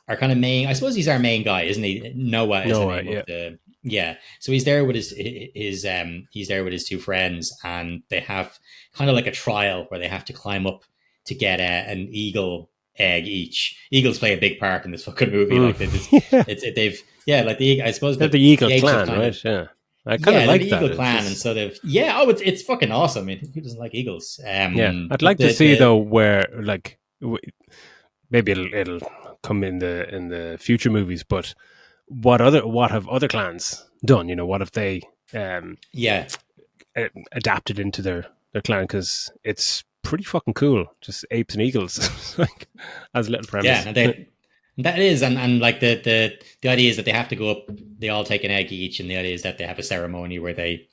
kind of main. I suppose he's our main guy, isn't he? Noah is the No, name of yeah. the yeah. So he's there with he's there with his two friends, and they have kind of like a trial where they have to climb up to get an eagle egg each. Eagles play a big part in this fucking movie. Mm. Like they just Yeah, they've yeah, like the I suppose they're the the Eagle apes have clan, kind of right? Yeah, I kind of yeah, they're the like Eagle that. It's clan, and just so they've yeah. Oh, it's fucking awesome. I mean, who doesn't like eagles? yeah. I'd But like to see though where like maybe it'll come in the future movies, but what have other clans done? You know, what have they um yeah, adapted into their clan? Because it's pretty fucking cool. Just apes and eagles, like as a little yeah, premise. and that is, and like the idea is that they have to go up. They all take an egg each, and the idea is that they have a ceremony where they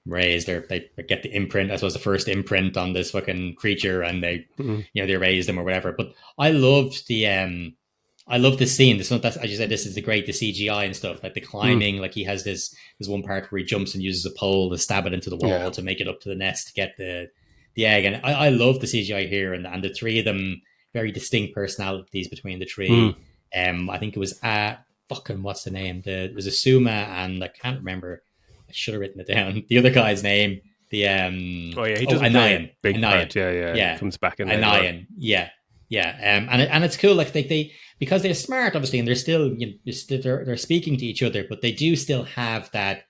raise they get the imprint. I suppose the first imprint on this fucking creature, and they Mm. they raise them or whatever. But I loved I love the scene. This that's as you said, this is the CGI and stuff, like the Mm. climbing. Like he has this one part where he jumps and uses a pole to stab it into the Yeah. wall to make it up to the nest to get the egg. And I love the CGI here, and the three of them very distinct personalities between the Mm. three. I think it was fucking what's the name? There's a Suma and I can't remember. I should have written it down. The other guy's name. The Oh yeah, he doesn't play a big Anayan. part. Yeah, yeah. He Yeah, comes back in later on. Anayan. Yeah, yeah. And it's cool. Like they because they're smart, obviously, and they're still they're speaking to each other, but they do still have that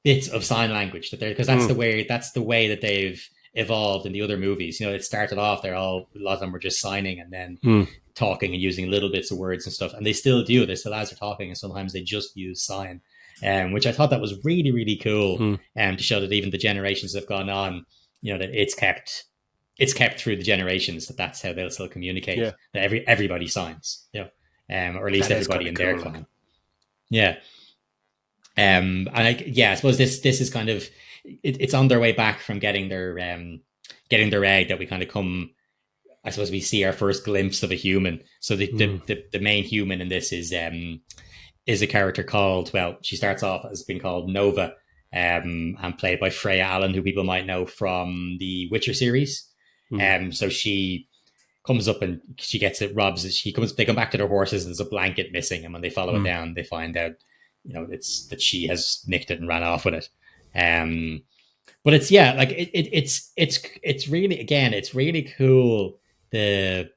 bits of sign language that they're because Mm. that's the way that they've evolved in the other movies. It started off a lot of them were just signing and then Mm. talking and using little bits of words and stuff, and they still do. They still as they're talking, and sometimes they just use sign, which I thought that was really really cool, Mm. to show that even the generations have gone on, that it's kept through the generations that's how they'll still communicate. Yeah, That everybody signs, or at least that is kind everybody of in their cool clan. looking. Yeah, I suppose this is kind of it's on their way back from getting their egg that we kind of come. I suppose we see our first glimpse of a human. So Mm. the main human in this is a character called, well, she starts off as being called Nova, and played by Freya Allen, who people might know from the Witcher series. Mm. So she comes up and she gets it. They come back to their horses and there's a blanket missing, and when they follow it Mm. down, they find out, it's that she has nicked it and ran off with it. But it's yeah, like it's really, again, it's really cool, the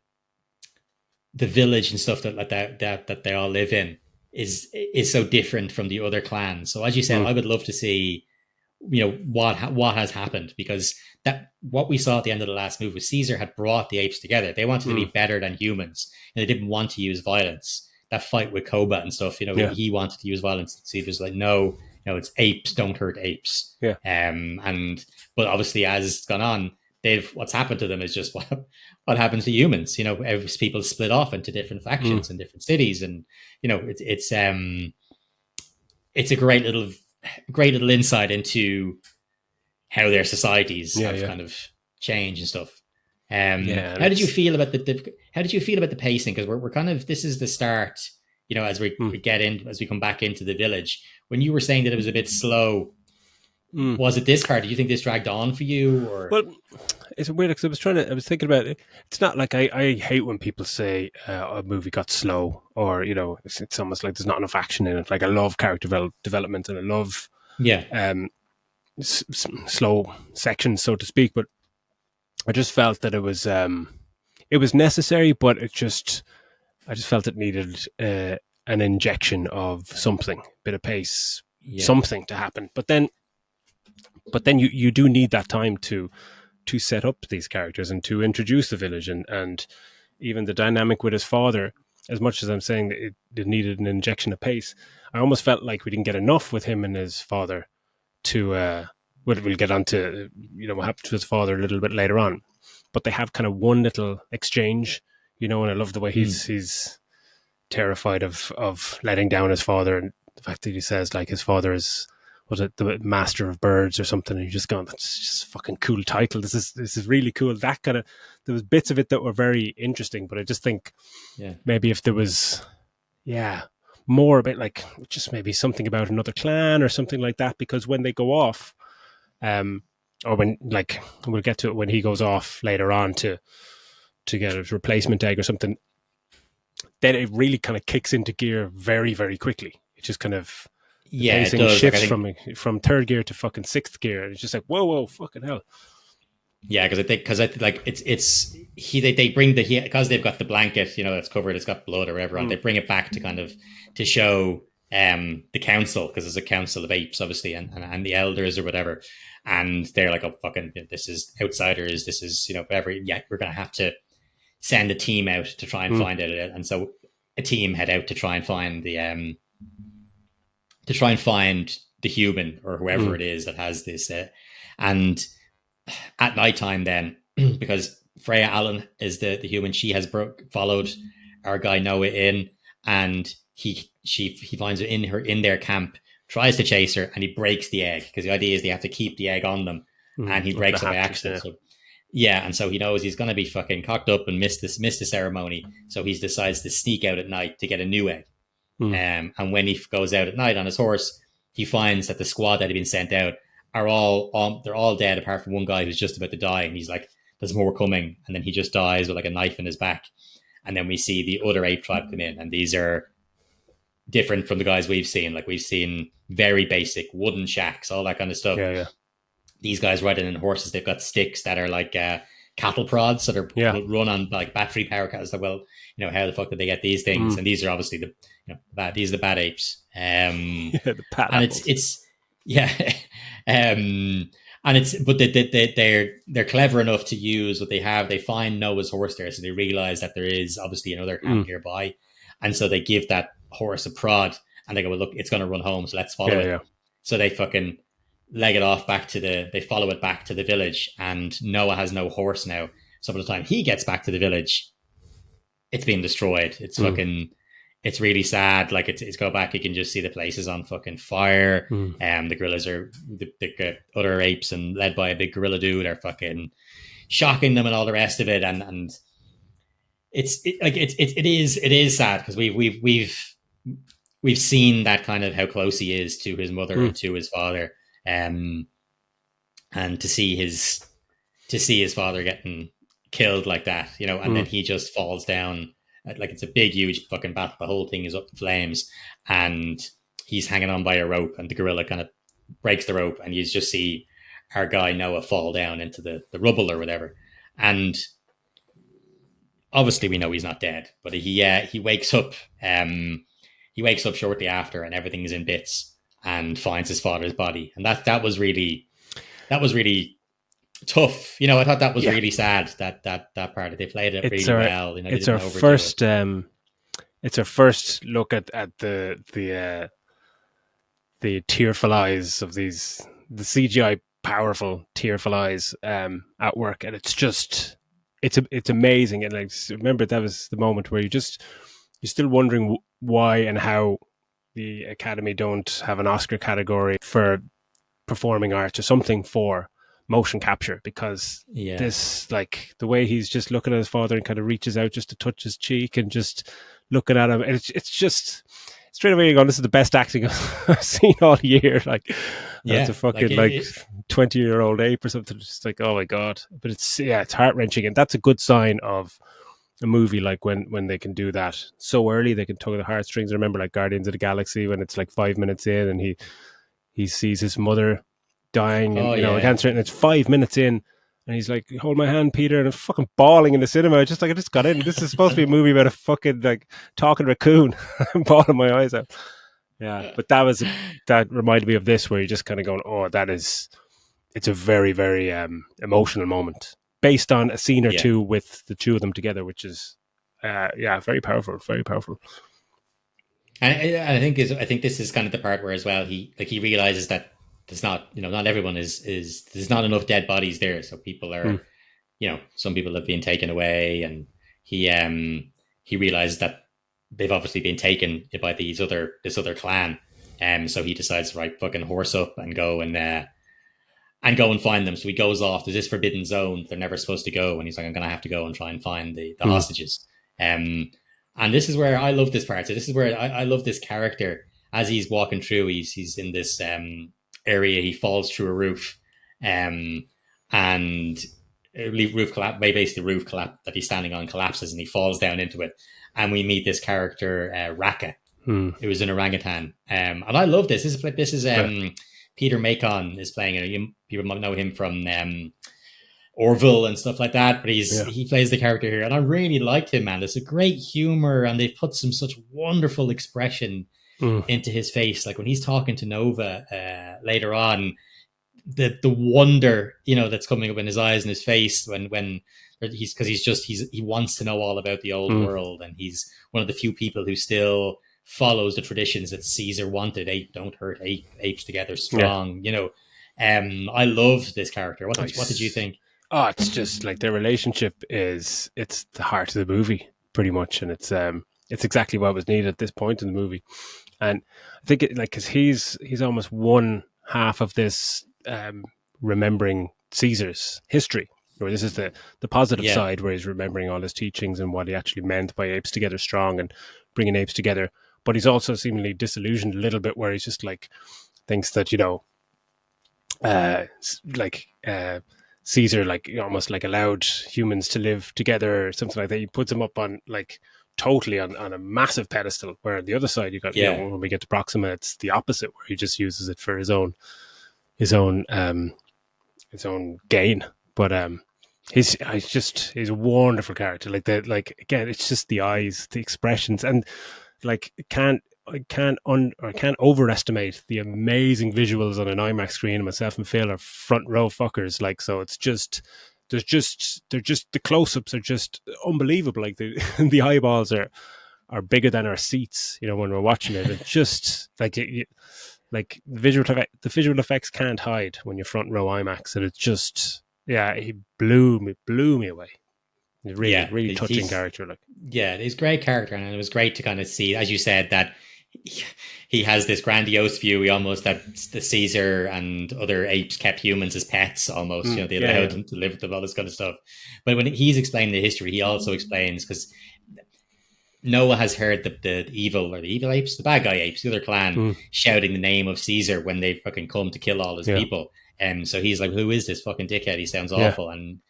village and stuff that they all live in is so different from the other clans. So as you said, Mm. I would love to see what has happened, because that what we saw at the end of the last movie was Caesar had brought the apes together. They wanted to be Mm. better than humans, and they didn't want to use violence. That fight with Koba and stuff, Yeah, he wanted to use violence. Caesar's like, no, it's apes, don't hurt apes. yeah. And but obviously as it's gone on, they've what's happened to them is just what happens to humans. As people split off into different Mm. factions and different cities, and it's a great little insight into how their societies Yeah, have yeah, kind of changed and stuff. yeah. And How did you it's feel about how did you feel about the pacing? Because we're kind of this is the start, as mm, we get in as we come back into the village. When you were saying that it was a bit slow, mm. was it this part? Do you think this dragged on for you, or Well, it's weird because I was thinking about it. It's not like I hate when people say a movie got slow, or it's almost like there's not enough action in it. Like I love character development, and I love yeah, um, slow sections, so to speak. But I just felt that it was necessary, but I just felt it needed an injection of something, bit of pace, yeah, something to happen. But then you do need that time to set up these characters and to introduce the village, and even the dynamic with his father. As much as I'm saying that it needed an injection of pace, I almost felt like we didn't get enough with him and his father to. We'll get on to what happened to his father a little bit later on, but they have kind of one little exchange, and I love the way mm, he's terrified of letting down his father, and the fact that he says like his father is, was it the master of birds or something, and you're just going, that's just a fucking cool title. This is really cool. That kind of, there was bits of it that were very interesting, but I just think yeah, maybe if there was, yeah, more a bit like just maybe something about another clan or something like that, because when they go off, um, or when, like, we'll get to it when he goes off later on to get a replacement egg or something, then it really kind of kicks into gear very, very quickly. It just kind of, the yeah. It pacing does. Like I shifts think from third gear to fucking sixth gear. And it's just like, whoa, whoa, fucking hell. Yeah, because I think like it's they bring because they've got the blanket, that's covered, it's got blood or whatever on. They Mm, bring it back to kind of to show the council, because there's a council of apes, obviously, and the elders or whatever, and they're like, oh fucking, this is outsiders, this is whatever. Yeah, we're gonna have to send a team out to try and mm, find it, and so a team head out to try and find the human or whoever mm, it is that has this, and at nighttime then, because Freya Allen is the human, she has followed our guy Noah in, and he finds her in their camp, tries to chase her, and he breaks the egg, because the idea is they have to keep the egg on them, mm. and he Up the breaks it by hatches, accident. yeah. So yeah, and so he knows he's gonna be fucking cocked up and miss the ceremony, so he decides to sneak out at night to get a new egg. Mm, And when he goes out at night on his horse, he finds that the squad that had been sent out are they're all dead apart from one guy who's just about to die, and he's like, "There's more coming," and then he just dies with like a knife in his back. And then we see the other ape tribe come in, and these are different from the guys we've seen. Like we've seen very basic wooden shacks, all that kind of stuff. yeah, yeah. These guys riding in horses, they've got sticks that are like cattle prods that are Yeah. run on like battery power cows. Like, well, how the fuck did they get these things? Mm. And these are obviously these are the bad apes. Yeah, the pat And apples. it's yeah, and it's but they're clever enough to use what they have. They find Noah's horse there, so they realize that there is obviously another camp Mm. nearby, and so they give that horse a prod, and they go, well, look, it's going to run home, so let's follow Yeah, it. yeah. So they fucking leg it off they follow it back to the village, and Noah has no horse now. So by the time he gets back to the village, it's been destroyed. Mm, It's really sad. Like it's go back, you can just see the places on fucking fire. mm. The gorillas are the other apes, and led by a big gorilla dude, are fucking shocking them and all the rest of it. And it is sad, because we've seen that kind of how close he is to his mother Mm. and to his father, um, and to see his father getting killed like that, and then Mm. he just falls down. Like it's a big, huge fucking battle. The whole thing is up in flames, and he's hanging on by a rope, and the gorilla kind of breaks the rope, and you just see our guy Noah fall down into the rubble or whatever. And obviously, we know he's not dead, but he wakes up. He wakes up shortly after, and everything is in bits, and finds his father's body, and that was really tough. I thought that was Yeah. really sad. That part, they played it It's really our well. They it's didn't our overdo it. first it's our first look at the tearful eyes of these, the CGI powerful, tearful eyes at work, and it's just it's amazing. And like, remember that was the moment where you're still wondering why and how the Academy don't have an Oscar category for performing arts or something for motion capture, because Yeah. this, like the way he's just looking at his father and kind of reaches out just to touch his cheek and just looking at him, and it's just straight away you're going, this is the best acting I've seen all year. Like that's a Yeah. Like fucking like 20-year-old ape or something. It's just like, oh my god. But it's, yeah, it's heart wrenching, and that's a good sign of a movie, like when they can do that so early. They can tug the heartstrings. I remember like Guardians of the Galaxy, when it's like 5 minutes in and he sees his mother dying, and oh you know, yeah. cancer, and it's 5 minutes in, and he's like, "Hold my hand, Peter," and I'm fucking bawling in the cinema. Just like, I just got in. This is supposed to be a movie about a fucking like talking raccoon. I'm bawling my eyes out. Yeah, but that reminded me of this, where you're just kind of going, "Oh, it's a very very emotional moment based on a scene or Yeah. two with the two of them together, which is yeah, very powerful, very powerful." And I think this is kind of the part where as well he realizes that there's not, not everyone is there's not enough dead bodies there, so people Mm, are, some people have been taken away, and he realizes that they've obviously been taken by this other clan, so he decides, right, fucking horse up and go and find them. So he goes off. There's this forbidden zone they're never supposed to go, and he's like, I'm gonna have to go and try and find the mm, hostages. And this is where I love this part. So this is where I love this character as he's walking through. He's in this area. He falls through a roof, and roof collapse. Basically, the roof collapse that he's standing on collapses, and he falls down into it. And we meet this character, Raka, mm. who is an orangutan. And I love this. This is Yeah. Peter Macon is playing it. People might know him from Orville and stuff like that, but Yeah. he plays the character here, and I really liked him, man. There's a great humor, and they've put some such wonderful expression Mm, into his face. Like when he's talking to Nova later on, the wonder, that's coming up in his eyes and his face when because he wants to know all about the old mm. world, and he's one of the few people who still follows the traditions that Caesar wanted. Ape don't hurt ape, apes together Yeah. strong. I love this character. What did you Nice. think? Oh, it's just like their relationship it's the heart of the movie, pretty much, and it's exactly what was needed at this point in the movie. And I think it, like, because he's almost one half of this remembering Caesar's history, or this is the positive Yeah, side, where he's remembering all his teachings and what he actually meant by apes together strong and bringing apes together. But he's also seemingly disillusioned a little bit, where he's just like thinks that, uh, like Caesar, like almost like allowed humans to live together or something like that. He puts him up on like totally on a massive pedestal. Where on the other side, you got, yeah, when we get to Proxima, it's the opposite, where he just uses it for his own his own gain. But he's a wonderful character. Like like again, it's just the eyes, the expressions, and like I can't overestimate the amazing visuals on an IMAX screen. And myself and Phil are front row fuckers. Like, so it's just they're just the close ups are just unbelievable. Like the eyeballs are bigger than our seats. When we're watching it, it's just like like the visual effects can't hide when you're front row IMAX, and it's just, yeah, he blew me away. He's really yeah. really touching character. Like, Yeah, he's a great character, and it was great to kind of see, as you said, that he has this grandiose view. He almost that the Caesar and other apes kept humans as pets, almost. They yeah, allowed yeah, them to live with them, all this kind of stuff. But when he's explaining the history, he also explains, because Noah has heard the evil apes, the bad guy apes, the other clan, mm, shouting the name of Caesar when they fucking come to kill all his yeah, people. So he's like, "Who is this fucking dickhead? He sounds yeah, awful." And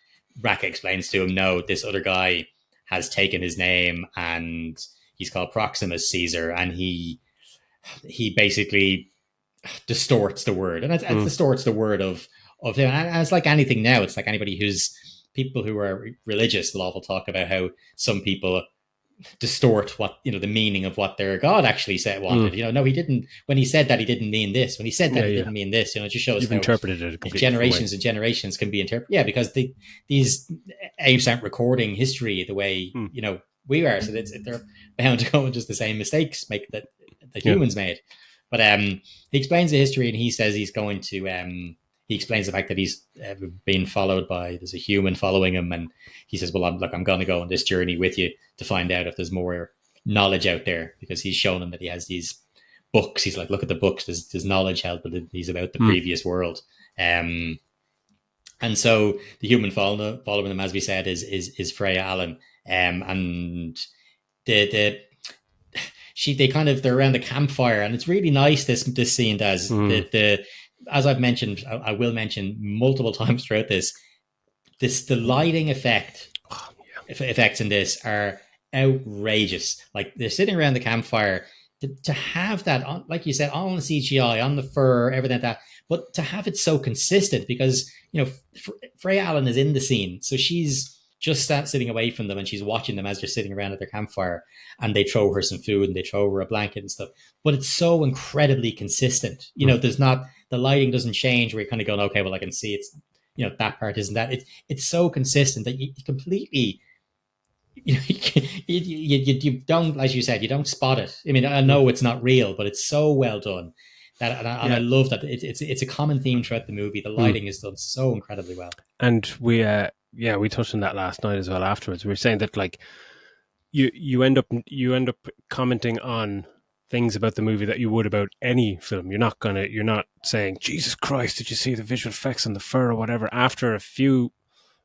Raka explains to him, "No, this other guy has taken his name, and he's called Proximus Caesar, and he basically distorts the word, and it mm, distorts the word of him. And it's like anything now. It's like anybody who's people who are religious will often talk about how some people distort what the meaning of what their god actually said mm, wanted. No, he didn't. When he said that, he didn't mean this. When he said that, yeah, he yeah. didn't mean this. It just shows You've how interpreted it a completely different way. generations and generations can be interpreted. Yeah, because these apes aren't recording history the way Mm, we are, so they're bound to go with just the same mistakes make that yeah, humans made. But he explains the history, and he says he's going to he explains the fact that he's being followed by, there's a human following him, and he says, "Well, I'm going to go on this journey with you to find out if there's more knowledge out there," because he's shown him that he has these books. He's like, "Look at the books. There's knowledge held, but he's about the previous world." And so the human following them, as we said, is Freya Allen, and the they're around the campfire, and it's really nice this scene does. The as I've mentioned, I will mention multiple times throughout the lighting effects in this are outrageous. Like, they're sitting around the campfire, to have that on, like you said, on the CGI, on the fur, everything like that, but to have it so consistent, because Freya Allen is in the scene, so she's just sitting away from them, and she's watching them as they're sitting around at their campfire, and they throw her some food and they throw her a blanket and stuff. But it's so incredibly consistent. There's not, the lighting doesn't change where you're kind of going, okay, well, I can see it's, that part isn't that. It's so consistent that you completely, you don't, as you said, you don't spot it. I mean, I know it's not real, but it's so well done. I love that it's a common theme throughout the movie. The lighting is done so incredibly well. And we touched on that last night as well. Afterwards, we were saying that, like, you end up commenting on things about the movie that you would about any film. You're not saying, "Jesus Christ, did you see the visual effects on the fur," or whatever. After a few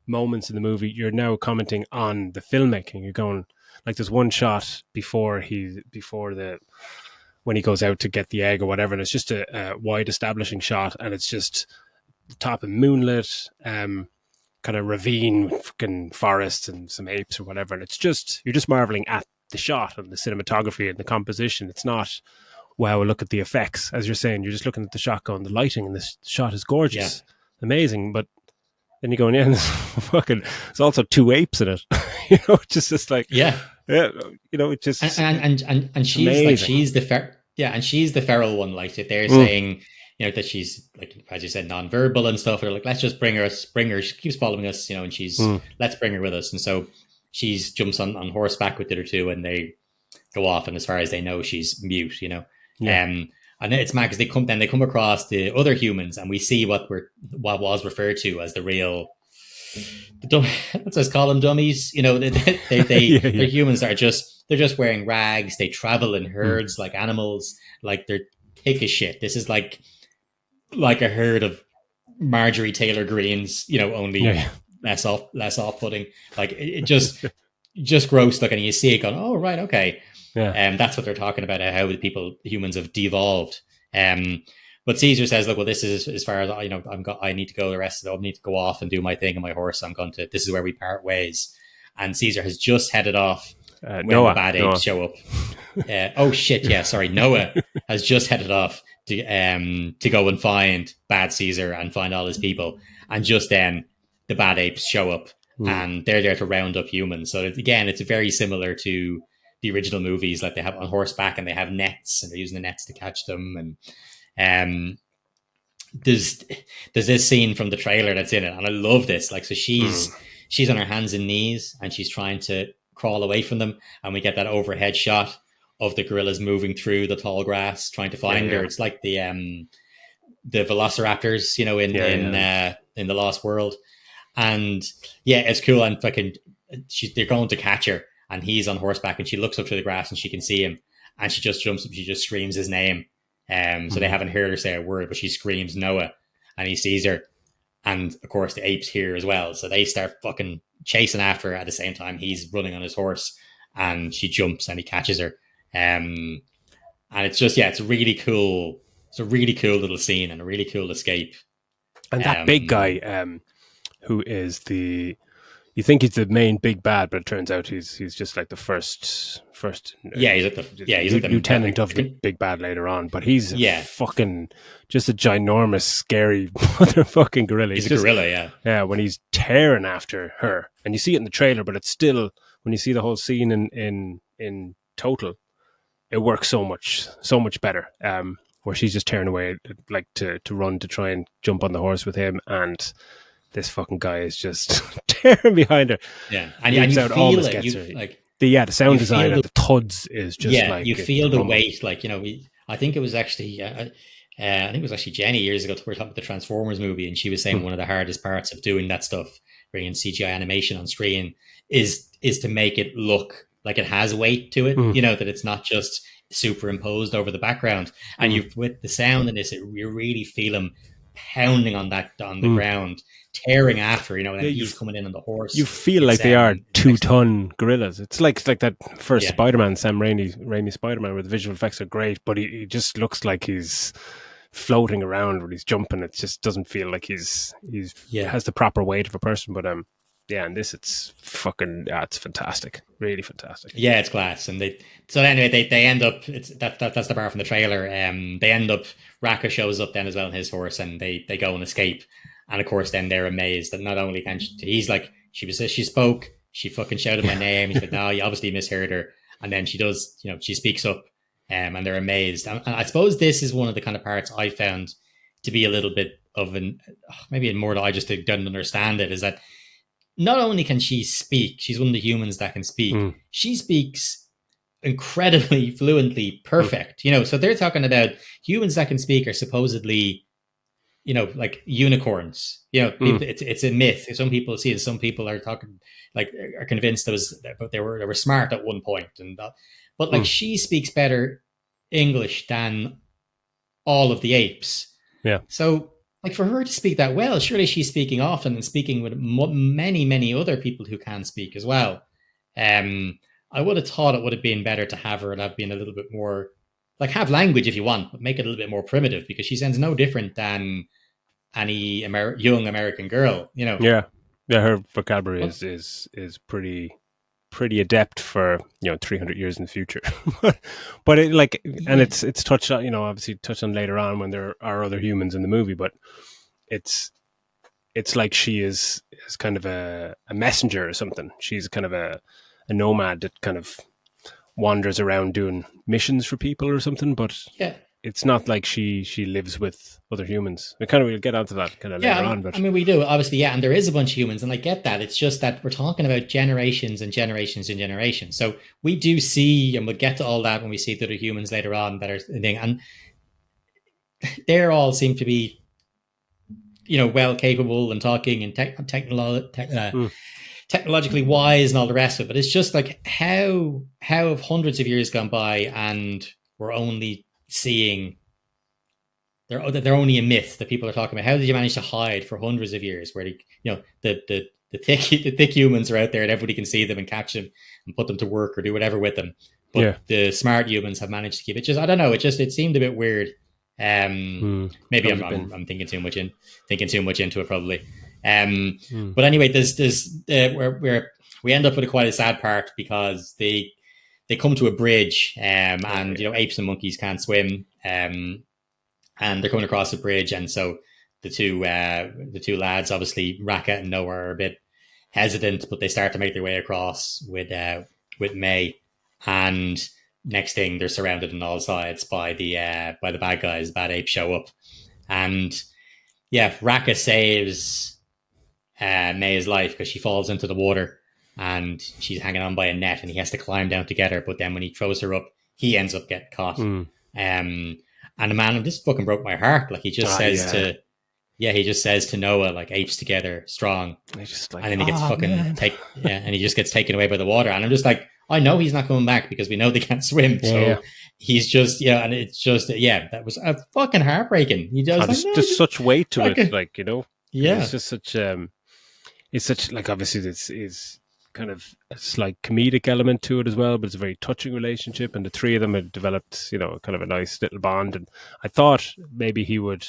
moments in the movie, you're now commenting on the filmmaking. You're going, like, there's one shot before when he goes out to get the egg or whatever, and it's just a wide establishing shot, and it's just the top of moonlit, kind of ravine, fucking forests and some apes or whatever, and you're just marveling at the shot and the cinematography and the composition. It's not, wow, look at the effects, as you're saying. You're just looking at the shot going, the lighting and the shot is gorgeous, amazing. But then you're going, there's also two apes in it. Just like, it just, and she's amazing. Like, she's the feral one. Like, they're saying, that she's, like, as you said, non-verbal and stuff. They're like, let's just bring her. She keeps following us, and she's, let's bring her with us. And so she jumps on horseback with the other two, and they go off. And as far as they know, she's mute, and it's mad because they come across the other humans, and we see what was referred to as the real, let's just call them dummies. They're humans that they're just wearing rags. They travel in herds like animals. Like, they're thick as shit. This is like a herd of Marjorie Taylor Greens, only less off-putting. Like, it just gross looking. And you see it going, oh, right, okay. That's what they're talking about, how humans have devolved. But Caesar says, look, well, this is as far as, I need to go the rest of it. I need to go off and do my thing on my horse. This is where we part ways. And Caesar has just headed off when the bad apes show up. Oh shit. Yeah. Sorry. Noah has just headed off to go and find bad Caesar and find all his people. And just then the bad apes show up and they're there to round up humans. So again, it's very similar to the original movies. Like, they have on horseback and they have nets and they're using the nets to catch them. And there's this scene from the trailer that's in it, and I love this. Like, so she's on her hands and knees and she's trying to crawl away from them, and we get that overhead shot of the gorillas moving through the tall grass trying to find her. It's like the velociraptors, in the Lost World. And it's cool. And fucking, they're going to catch her, and he's on horseback, and she looks up through the grass and she can see him, and she just jumps up. She just screams his name. So they haven't heard her say a word, but she screams Noah, and he sees her. And of course the apes hear as well. So they start fucking chasing after her at the same time. He's running on his horse, and she jumps and he catches her. And it's just, it's really cool. It's a really cool little scene and a really cool escape. And that big guy, who is you think he's the main big bad, but it turns out he's just like the first. He's the lieutenant of the big bad later on. But he's fucking just a ginormous, scary motherfucking gorilla. He's a gorilla, yeah. When he's tearing after her, and you see it in the trailer, but it's still, when you see the whole scene in total, it works so much better. Where she's just tearing away, like to run to try and jump on the horse with him, and this fucking guy is just tearing behind her. Yeah, and you feel it. The sound design of the thuds is just you feel the weight. Like, I think it was actually I think it was actually Jenny years ago. We were talking about the Transformers movie, and she was saying Mm, one of the hardest parts of doing that stuff, bringing CGI animation on screen, is to make it look like it has weight to it. mm, You know, that it's not just superimposed over the background. And mm, you with the sound in this, you really feel him pounding on that on the mm. ground, tearing after. You know, Yeah, and he's coming in on the you horse. feel like they are It's two excellent. ton gorillas. It's like that first Yeah, Spider-Man, Sam Raimi Spider-Man, where the visual effects are great, but he just looks like he's floating around when he's jumping. It just doesn't feel like he's yeah. has the proper weight of a person. But yeah, and this it's fucking it's fantastic, really fantastic. Yeah, it's class. And they so anyway they end up it's that's the part from the trailer. They end up Raka shows up then as well on his horse, and they go and escape. And of course then they're amazed that not only can he's like she spoke, she fucking shouted my name. He's like, no, you obviously misheard her. And then she does, she speaks up, and they're amazed. And I suppose this is one of the kind of parts I found to be a little bit of an maybe more that I just didn't understand it, is that not only can she speak, she's one of the humans that can speak. Mm, She speaks incredibly fluently, mm, perfect. So they're talking about humans that can speak are supposedly, like unicorns. mm, People, it's a myth. Some people see it. Some people are talking like are convinced they were smart at one point, but like mm. she speaks better English than all of the apes. Yeah, So, like for her to speak that well, surely she's speaking often and speaking with many, many other people who can speak as well. Um, I would have thought it would have been better to have her and have been a little bit more like have language if you want, but make it a little bit more primitive because she sounds no different than any young American girl. yeah, yeah. Her vocabulary But is pretty adept for 300 years in the future. But it like and yeah, it's touched on, obviously touched on later on when there are other humans in the movie, but it's it's like she is kind of a messenger or something. She's kind of a nomad that kind of wanders around doing missions for people or something, but yeah, it's not like she lives with other humans. We kind of we'll get onto that kind of yeah. later I, on, but I mean, we do obviously, yeah, and there is a bunch of humans, and I get that. It's just that we're talking about generations and generations and generations. So we do see, and we'll get to all that when we see the other humans later on that are thing, and they all seem to be, well capable and talking and mm, technologically wise and all the rest of it. But it's just like how have hundreds of years gone by and we're only seeing they're only a myth that people are talking about. How did you manage to hide for hundreds of years where the thick humans are out there and everybody can see them and catch them and put them to work or do whatever with them, but yeah, the smart humans have managed to keep it. Just I don't know. It seemed a bit weird. could Maybe have been. I'm thinking too much into it probably. Mm, But anyway, there's where we end up with quite a sad part because they come to a bridge, oh and yeah, apes and monkeys can't swim, and they're coming across the bridge, and so the two lads, obviously Raka and Noah, are a bit hesitant, but they start to make their way across with May, and next thing they're surrounded on all sides by the bad guys. Bad apes show up, and yeah, Raka saves May's life because she falls into the water and she's hanging on by a net, and he has to climb down to get her. But then when he throws her up, he ends up getting caught. mm. Um, and the man, this fucking broke my heart. Like Yeah. he just says to Noah, like apes together, strong, He's just and like, then he gets oh fucking man. and he just gets taken away by the water. And I'm just like, I know he's not coming back because we know they can't swim. Yeah, yeah. So he's just, and it's just, that was a fucking heartbreaking. He Oh, was like, no, there's just such weight to it, fucking, like it's yeah, just such it's such like obviously this is kind of a slight comedic element to it as well, but it's a very touching relationship, and the three of them have developed, kind of a nice little bond. And I thought maybe he would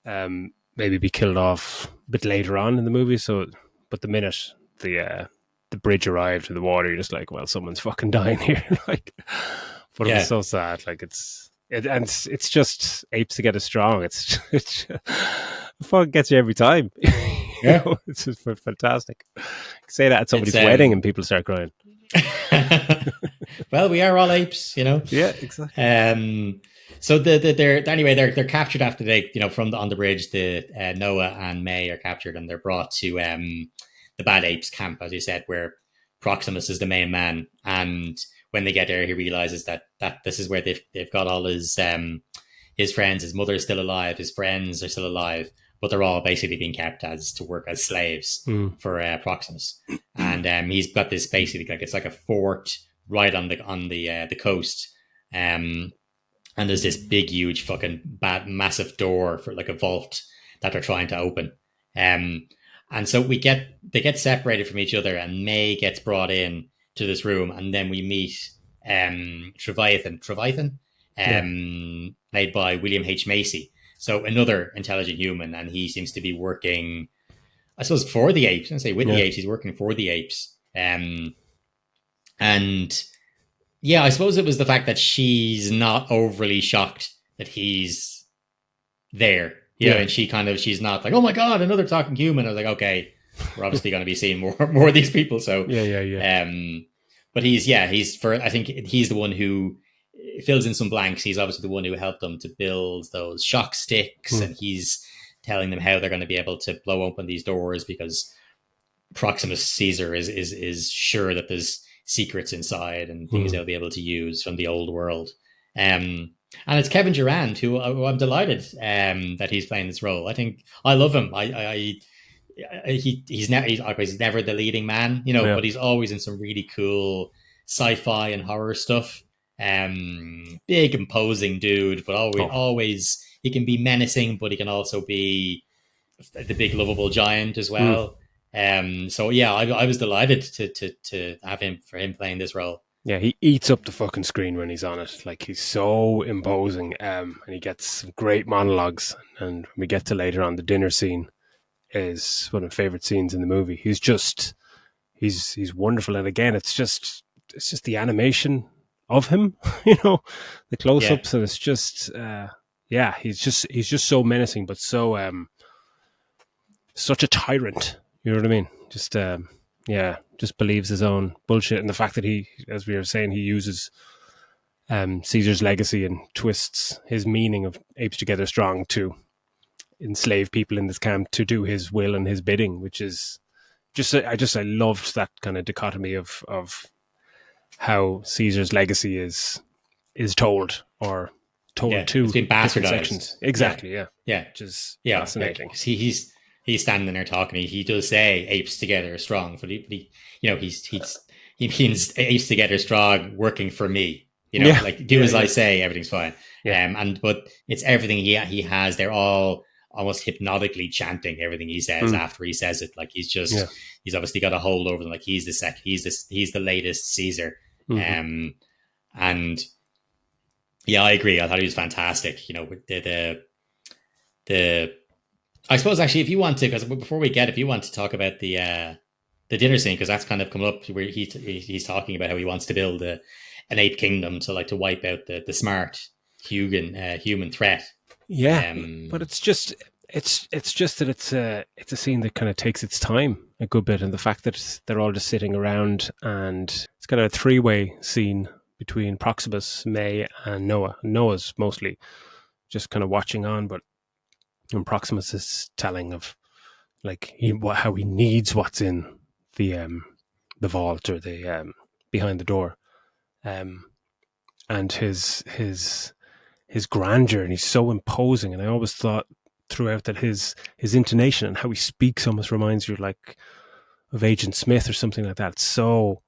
maybe be killed off a bit later on in the movie. So, but the minute the bridge arrived in the water, you're just like, well, someone's fucking dying here. Like, but it was yeah, so sad. Like and it's just apes together strong. It's it fucking gets you every time. yeah. It's just fantastic. Say that at It's somebody's wedding and people start crying. well, we are all apes, Yeah, exactly. Um, so they're captured after they from on the bridge. The Noah and May are captured and they're brought to the bad apes camp, as you said, where Proximus is the main man. And when they get there, he realizes that this is where they've got all his friends, his mother is still alive, his friends are still alive, but they're all basically being kept as to work as slaves Mm. for Proximus. And he's got this basically like it's like a fort right on the coast. And there's this big, huge, fucking bad, massive door for like a vault that they're trying to open. Um, and so they get separated from each other, and May gets brought in to this room, and then we meet Trevathan, Yeah. played by William H Macy. So another intelligent human, and he seems to be working, I suppose, for the apes. I say with the Yeah. apes, he's working for the apes. And yeah, I suppose it was the fact that she's not overly shocked that he's there. You know, Yeah. and she's not like, oh my god, another talking human. I was like, okay, we're obviously going to be seeing more of these people. So, Yeah. but I think he's the one who fills in some blanks. He's obviously the one who helped them to build those shock sticks, Mm. and he's telling them how they're going to be able to blow open these doors because Proximus Caesar is sure that there's secrets inside and things Mm. they'll be able to use from the old world. And it's Kevin Durand, who I'm delighted that he's playing this role. I think I love him. He's never the leading man, you know, Yeah. but he's always in some really cool sci-fi and horror stuff. Big imposing dude, but Oh. always he can be menacing, but he can also be the big lovable giant as Mm. well. So yeah, I was delighted to have him for him playing this role. Yeah, he eats up the fucking screen when he's on it. Like he's so imposing, and he gets some great monologues. And when we get to later on, the dinner scene is one of my favorite scenes in the movie. He's wonderful, and again, it's just the animation of him, the close Yeah, ups, and it's just yeah, he's just so menacing, but so such a tyrant. You know what I mean? Just yeah, just believes his own bullshit, and the fact that he, as we were saying, he uses Caesar's legacy and twists his meaning of apes together strong to enslave people in this camp to do his will and his bidding, which is I loved that kind of dichotomy of how Caesar's legacy is told or told yeah, it's to been different bastardized. sections. Yeah, Exactly, yeah. yeah, Which is yeah. Like fascinating. he's standing there talking. He does say apes together are strong, but he you know he means apes together strong, working for me. You know, Yeah, like do yeah, as I yeah, say, everything's fine. yeah. And but it's everything he has. They're all almost hypnotically chanting everything he says Mm, after he says it. Like yeah. he's obviously got a hold over them. Like he's the latest Caesar. Mm-hmm. Um, and yeah, I agree. I thought he was fantastic. You know, with the I suppose actually, if you want to, because before we get, if you want to talk about the dinner scene, because that's kind of come up where he's talking about how he wants to build an ape kingdom to like to wipe out the smart human threat. Yeah, but Um, it's just that it's a scene that kind of takes its time a good bit, and the fact that they're all just sitting around, and it's got a three-way scene between Proximus, May, and Noah. Noah's mostly just kind of watching on, but and Proximus is telling of like how he needs what's in the vault or the behind the door, um, and his grandeur, and he's so imposing. And I always thought throughout that his intonation and how he speaks almost reminds you like of Agent Smith or something like that. It's so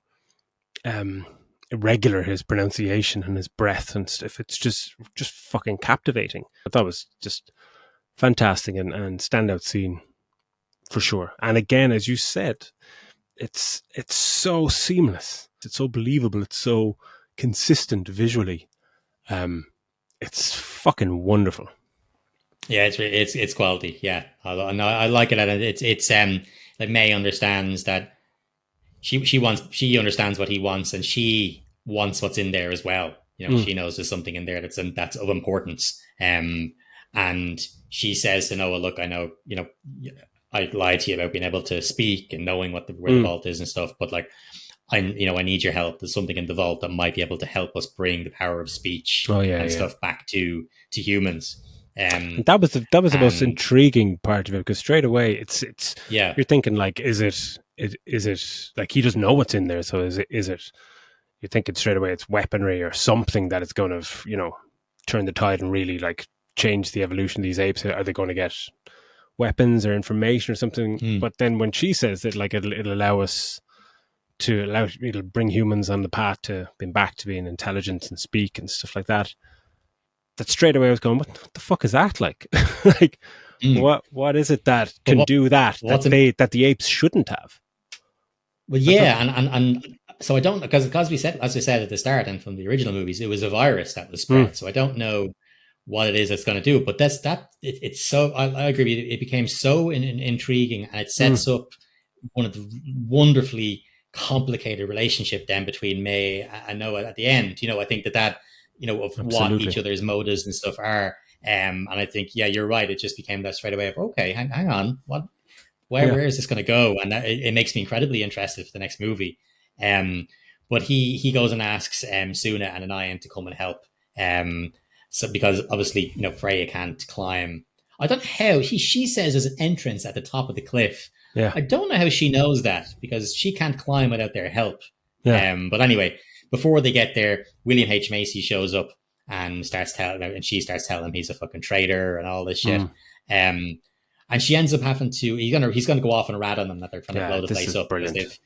irregular, his pronunciation and his breath and stuff. It's just fucking captivating. I thought it was just fantastic and standout scene for sure. And again, as you said, it's so seamless. It's so believable. It's so consistent visually. Um, it's fucking wonderful. yeah, it's quality. Yeah, I like it, and it's like May understands that she understands what he wants, and she wants what's in there as well. You know, Mm. she knows there's something in there that's of importance. And she says to Noah, "Look, I know, you know, I lied to you about being able to speak and knowing where the Mm. vault is and stuff, but like, I need your help. There's something in the vault that might be able to help us bring the power of speech Oh yeah, and yeah. stuff back to humans." And that was the most And intriguing part of it, because straight away it's yeah, you're thinking like, is it like he doesn't know what's in there? So is it you're thinking straight away it's weaponry or something that is going to turn the tide and really like change the evolution of these apes? Are they going to get weapons or information or something? Mm. But then when she says that, like, it'll allow us to it'll bring humans on the path to being back to being intelligent and speak and stuff like that. That straight away I was going, what the fuck is that like? Like, Mm. what is it that But can do that what's that the apes shouldn't have? well, I thought, yeah, and so I don't, because we said, as we said at the start and from the original movies, it was a virus that was mm, spread. So I don't know what it is that's going to do, but it's so I agree with you. It became so intriguing, and it mm, sets up one of the wonderfully complicated relationship then between May and Noah at the end. I think that of what each absolutely, other's motives and stuff are. And I think, yeah, you're right. It just became that straight away of, okay, hang on, what yeah, where is this going to go? And it makes me incredibly interested for the next movie. Um, but he goes and asks Suna and Anayan to come and help. So because obviously Freya can't climb. I don't know how she says there's an entrance at the top of the cliff. yeah, I don't know how she knows that because she can't climb without their help. yeah, But anyway, before they get there, William H Macy shows up and she starts telling him he's a fucking traitor and all this shit. mm, Um, and she ends up having to he's gonna go off on a rat on them that they're trying to yeah. blow the This place is up because brilliant.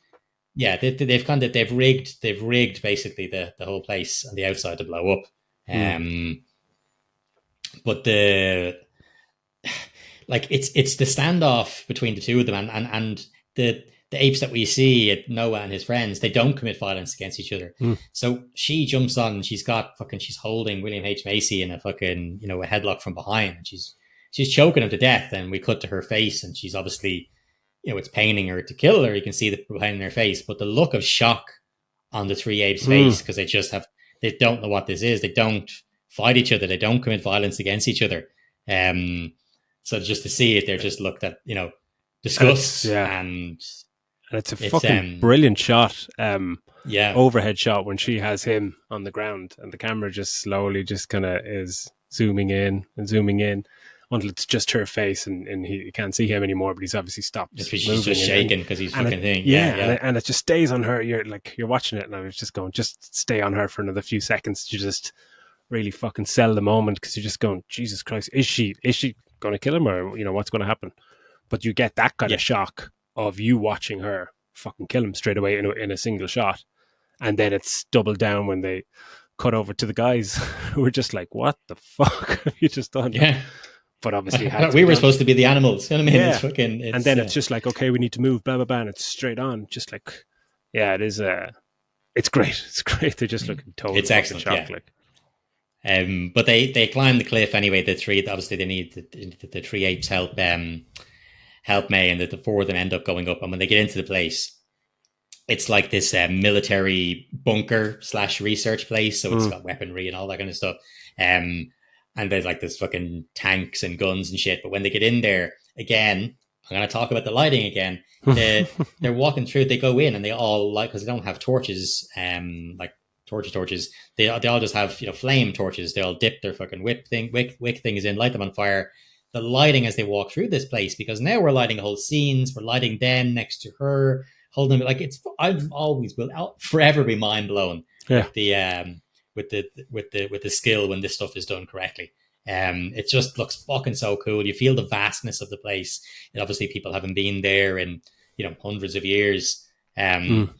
they've rigged basically the whole place on the outside to blow up. Mm, But the like it's the standoff between the two of them, and the apes that we see at Noah and his friends, they don't commit violence against each other. mm. So she jumps on and she's holding William H Macy in a fucking a headlock from behind, and she's choking him to death, and we cut to her face, and she's obviously it's paining her to kill her. You can see the pain in her face, but the look of shock on the three apes' Mm. face because they don't know what this is. They don't fight each other. They don't commit violence against each other. Um, so just to see it, they're just looked at, And it's disgust, yeah, and and it's a it's fucking brilliant shot. yeah, Overhead shot when she has him on the ground, and the camera just slowly just kind of is zooming in and zooming in until it's just her face, and he can't see him anymore, but he's obviously stopped she's moving, just shaking because he's and it fucking thing. Yeah, yeah, yeah, and it just stays on her. You're watching it, and I was just going, just stay on her for another few seconds to just really fucking sell the moment, because you're just going, Jesus Christ, is she going to kill him, or what's going to happen? But you get that kind yeah, of shock of you watching her fucking kill him straight away in a single shot, and then it's doubled down when they cut over to the guys who were just like, "What the fuck have you just done?" yeah. But obviously, it had to We be were done. supposed to be the animals. You know what I mean? It's Yeah, fucking. and It's then it's just like, okay, we need to move, blah blah blah, and it's straight on, just like, yeah, it is. It's great. It's great. They're just looking total it's fucking excellent. shock, Yeah. like, But they climb the cliff anyway. The three, obviously they need the three apes help May, and the four of them end up going up. And when they get into the place, it's like this military bunker slash research place. So it's mm, got weaponry and all that kind of stuff. Um, and there's like this fucking tanks and guns and shit. But when they get in there again, I'm gonna talk about the lighting again. They're walking through. They go in and they all because they don't have torches, like torches. They all just have flame torches. They all dip their fucking wick things in, light them on fire. The lighting as they walk through this place, because now we're lighting whole scenes. We're lighting them next to her, holding them. Like I'll forever be mind blown yeah, with the with the skill when this stuff is done correctly. It just looks fucking so cool. You feel the vastness of the place, and obviously people haven't been there in hundreds of years. mm, Um,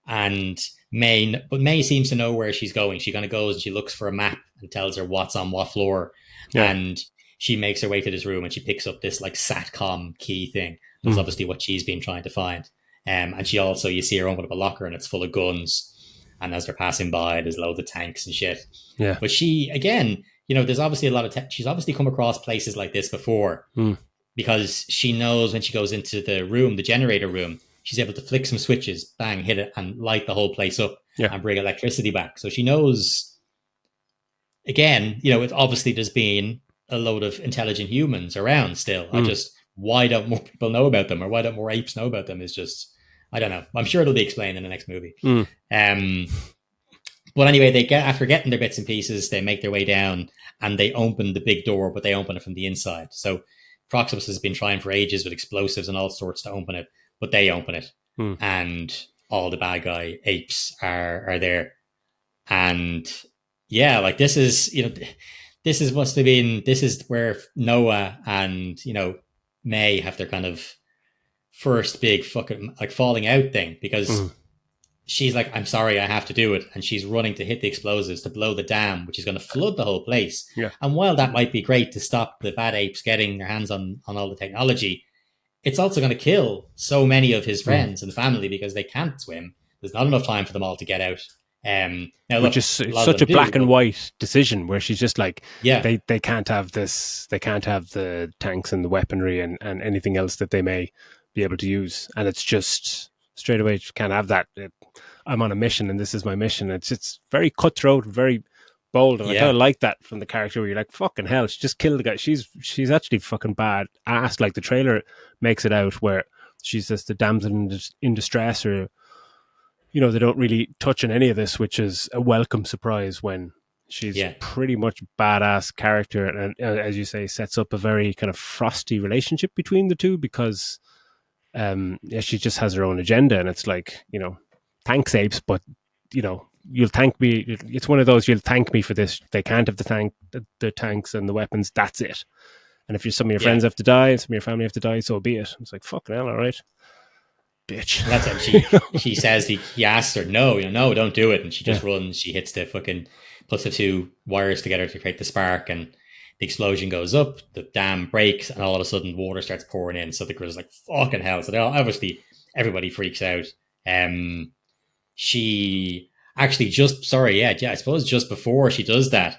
and May seems to know where she's going. She kind of goes and she looks for a map and tells her what's on what floor, yeah, and she makes her way to this room and she picks up this like satcom key thing. That's mm, obviously what she's been trying to find. And she also, you see her open up a locker and it's full of guns. And as they're passing by, there's loads of tanks and shit. yeah, But she, again, there's obviously a lot of, she's obviously come across places like this before, mm, because she knows when she goes into the room, the generator room, she's able to flick some switches, bang, hit it, and light the whole place up yeah, and bring electricity back. So she knows, again, it's obviously there's been a load of intelligent humans around still. mm, Why don't more people know about them, or why don't more apes know about them is just, I don't know. I'm sure it'll be explained in the next movie. mm, Um, but anyway, they get, after getting their bits and pieces, they make their way down and they open the big door, but they open it from the inside. So Proximus has been trying for ages with explosives and all sorts to open it, but they open it, mm, and all the bad guy apes are there. And yeah, like this is this is must have been this is where Noah and May have their kind of first big fucking like falling out thing Mm. because she's like, I'm sorry, I have to do it. And she's running to hit the explosives to blow the dam, which is going to flood the whole place. Yeah. And while that might be great to stop the bad apes getting their hands on all the technology, it's also going to kill so many of his Mm. friends and family because they can't swim. There's not enough time for them all to get out. Now, Which look, is a lot of such them a do, black and but white decision where she's just like, yeah, they can't have this, they can't have the tanks and the weaponry and anything else that they may be able to use. And it's just straight away, you can't have that. I'm on a mission and this is my mission. It's very cutthroat, very bold. And I kind yeah, of like that from the character where you're like, fucking hell, she just killed the guy. She's actually fucking bad ass. Like the trailer makes it out where she's just the damsel in distress, or they don't really touch on any of this, which is a welcome surprise when she's yeah, pretty much badass character, and as you say, sets up a very kind of frosty relationship between the two because, yeah, she just has her own agenda, and it's like, thanks, apes, but you'll thank me. It's one of those, you'll thank me for this. They can't have the tanks and the weapons. That's it. And if some of your yeah. friends have to die and some of your family have to die, so be it. It's like, fucking hell, all right, bitch. And that's it. And she says he asks her, no, no, don't do it. And she Yeah. just runs. She hits the fucking puts the two wires together to create the spark, and the explosion goes up. The dam breaks, and all of a sudden, water starts pouring in. So the girl's like, "Fucking hell!" So they obviously everybody freaks out. She actually just sorry, yeah. I suppose just before she does that,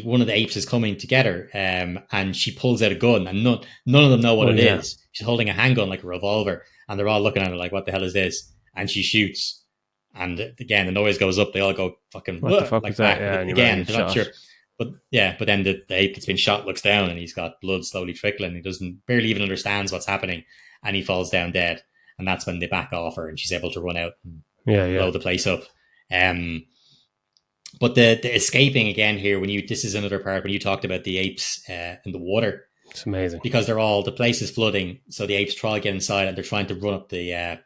one of the apes is coming to get her, and she pulls out a gun, and none of them know what Oh it yeah. is. She's holding a handgun like a revolver, and they're all looking at her like, "What the hell is this?" And she shoots, and again the noise goes up. They all go fucking What the fuck was like that? back, Yeah, but and your man again gets they're not sure. shot. But yeah, but then the ape that's been shot looks down, and he's got blood slowly trickling. He doesn't barely even understands what's happening, and he falls down dead. And that's when they back off her, and she's able to run out and Yeah, yeah. blow the place up. Um, but the escaping again here, when you this is another part when you talked about the apes in the water, It's amazing. because the place is flooding, so the apes try to get inside, and they're trying to run up the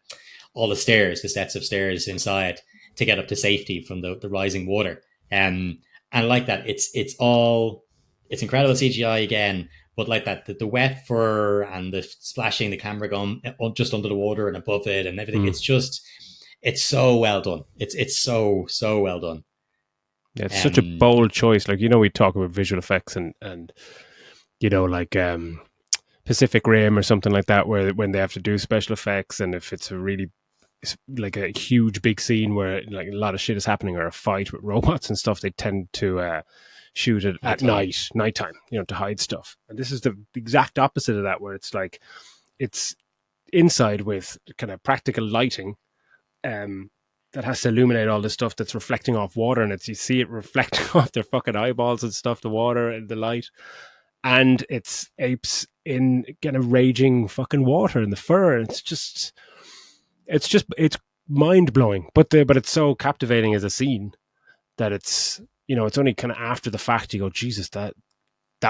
all the stairs, the sets of stairs inside to get up to safety from the rising water. And like that, it's incredible CGI again, but like that, the wet fur and the splashing the camera going just under the water and above it and everything, Mm. it's so well done. It's so well done. Yeah, it's such a Um, bold choice. Like, we talk about visual effects and like Pacific Rim or something like that, where when they have to do special effects, and if it's a really like a huge big scene where like a lot of shit is happening, or a fight with robots and stuff, they tend to shoot it at Nighttime. nighttime, to hide stuff. And this is the exact opposite of that, where it's like it's inside with kind of practical lighting, that has to illuminate all this stuff that's reflecting off water, and you see it reflecting off their fucking eyeballs and stuff, the water and the light, and it's apes in kind of raging fucking water in the fur. It's mind blowing, but it's so captivating as a scene that it's only kind of after the fact you go, Jesus, that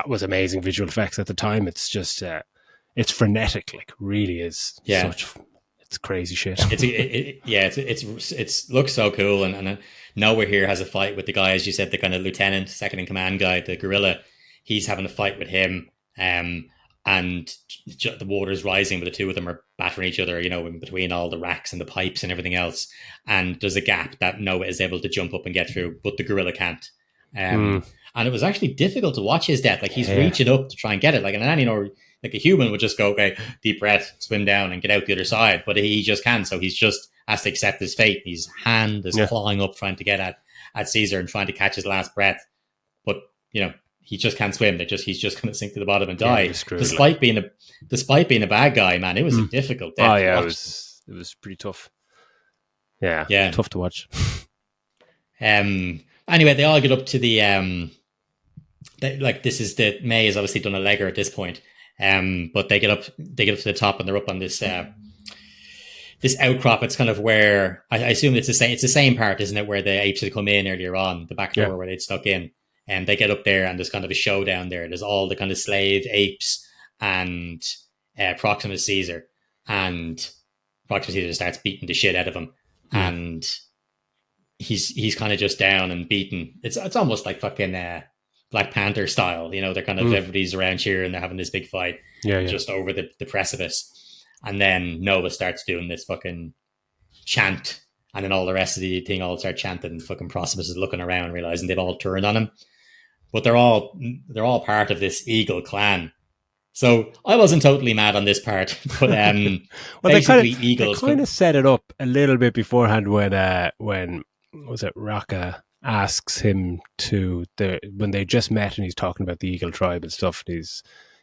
was amazing visual effects at the time. It's just it's frenetic, like really is Yeah, such. It's crazy shit. yeah, it's looks so cool, and Noah here has a fight with the guy, as you said, the kind of lieutenant, second in command guy, the gorilla. He's having a fight with him, and the water's rising, but the two of them are battering each other, in between all the racks and the pipes and everything else. And there's a gap that Noah is able to jump up and get through, but the gorilla can't. Mm, And it was actually difficult to watch his death. Like he's yeah, reaching up to try and get it, like like a human would just go, okay, deep breath, swim down and get out the other side. But he just can't. So he's just has to accept his fate. His hand is yeah, clawing up, trying to get at Caesar and trying to catch his last breath. But, he just can't swim. He's just going to sink to the bottom and yeah. He die. was screwed. Like, Despite being a bad guy, man, it was a mm. difficult Oh death to yeah, watch. it was pretty tough. Yeah, Yeah. tough to watch. Anyway, they all get up to the this is the May has obviously done a legger at this point. But they get up to the top, and they're up on this this outcrop. It's kind of where I assume it's the same part, isn't it? Where the apes had come in earlier on, the back Yeah. door where they'd stuck in, and they get up there, and there's kind of a showdown there. There's all the kind of slave apes and Proximus Caesar, and Proximus Caesar starts beating the shit out of him, and he's kind of just down and beaten. It's almost like fucking Black Panther style. You know, they're kind of Mm. everybody's around here and they're having this big fight Yeah, yeah. just over the precipice. And then Noah starts doing this fucking chant, and then all the rest of the thing all start chanting. And fucking Procimus is looking around, realizing they've all turned on him, but they're all part of this Eagle clan. So I wasn't totally mad on this part, but Well, basically they Eagles kind come. of set it up a little bit beforehand when was it Raka asks him to the when they just met and he's talking about the Eagle tribe and stuff. And he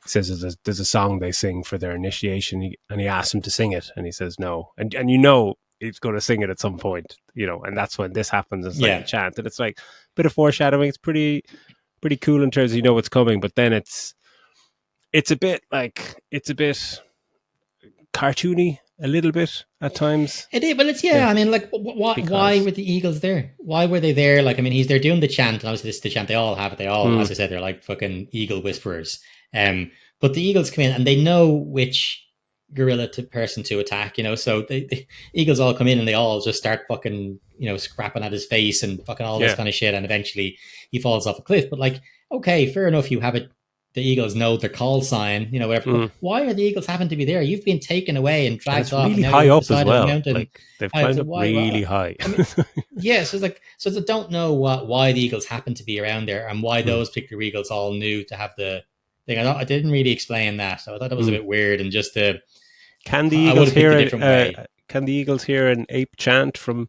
says there's a song they sing for their initiation, and he asks him to sing it, and he says no, and you know he's going to sing it at some point, you know, and that's when this happens. It's like the Yeah, chant, and it's like a bit of foreshadowing. It's pretty cool in terms of you know what's coming, but then it's a bit like it's a bit cartoony a little bit at times. it is, but it's Yeah, yeah. I mean, like, why because were the Eagles there? Why were they there? Like, I mean, they're doing the chant, and obviously this is the chant they all have. They all, mm, as I said, they're like fucking eagle whisperers. But the Eagles come in and they know which gorilla person to attack. You know, so the Eagles all come in and they all just start fucking scrapping at his face and fucking all this yeah, kind of shit, and eventually he falls off a cliff. But like, okay, fair enough. You have it. The Eagles know their call sign, whatever. But mm. why are the Eagles happen to be there? You've been taken away and And dragged it's off, and really now high you're at the up as side of a well. mountain. Like they've climbed So up why? really Well, high. I mean, yeah. So it's like, so they don't know why the Eagles happen to be around there, and why mm, those particular Eagles all knew to have the thing. I didn't really explain that, so I thought that was a mm. bit weird. And just Can the I would eagles have picked a hear different way. Can the eagles hear an ape chant from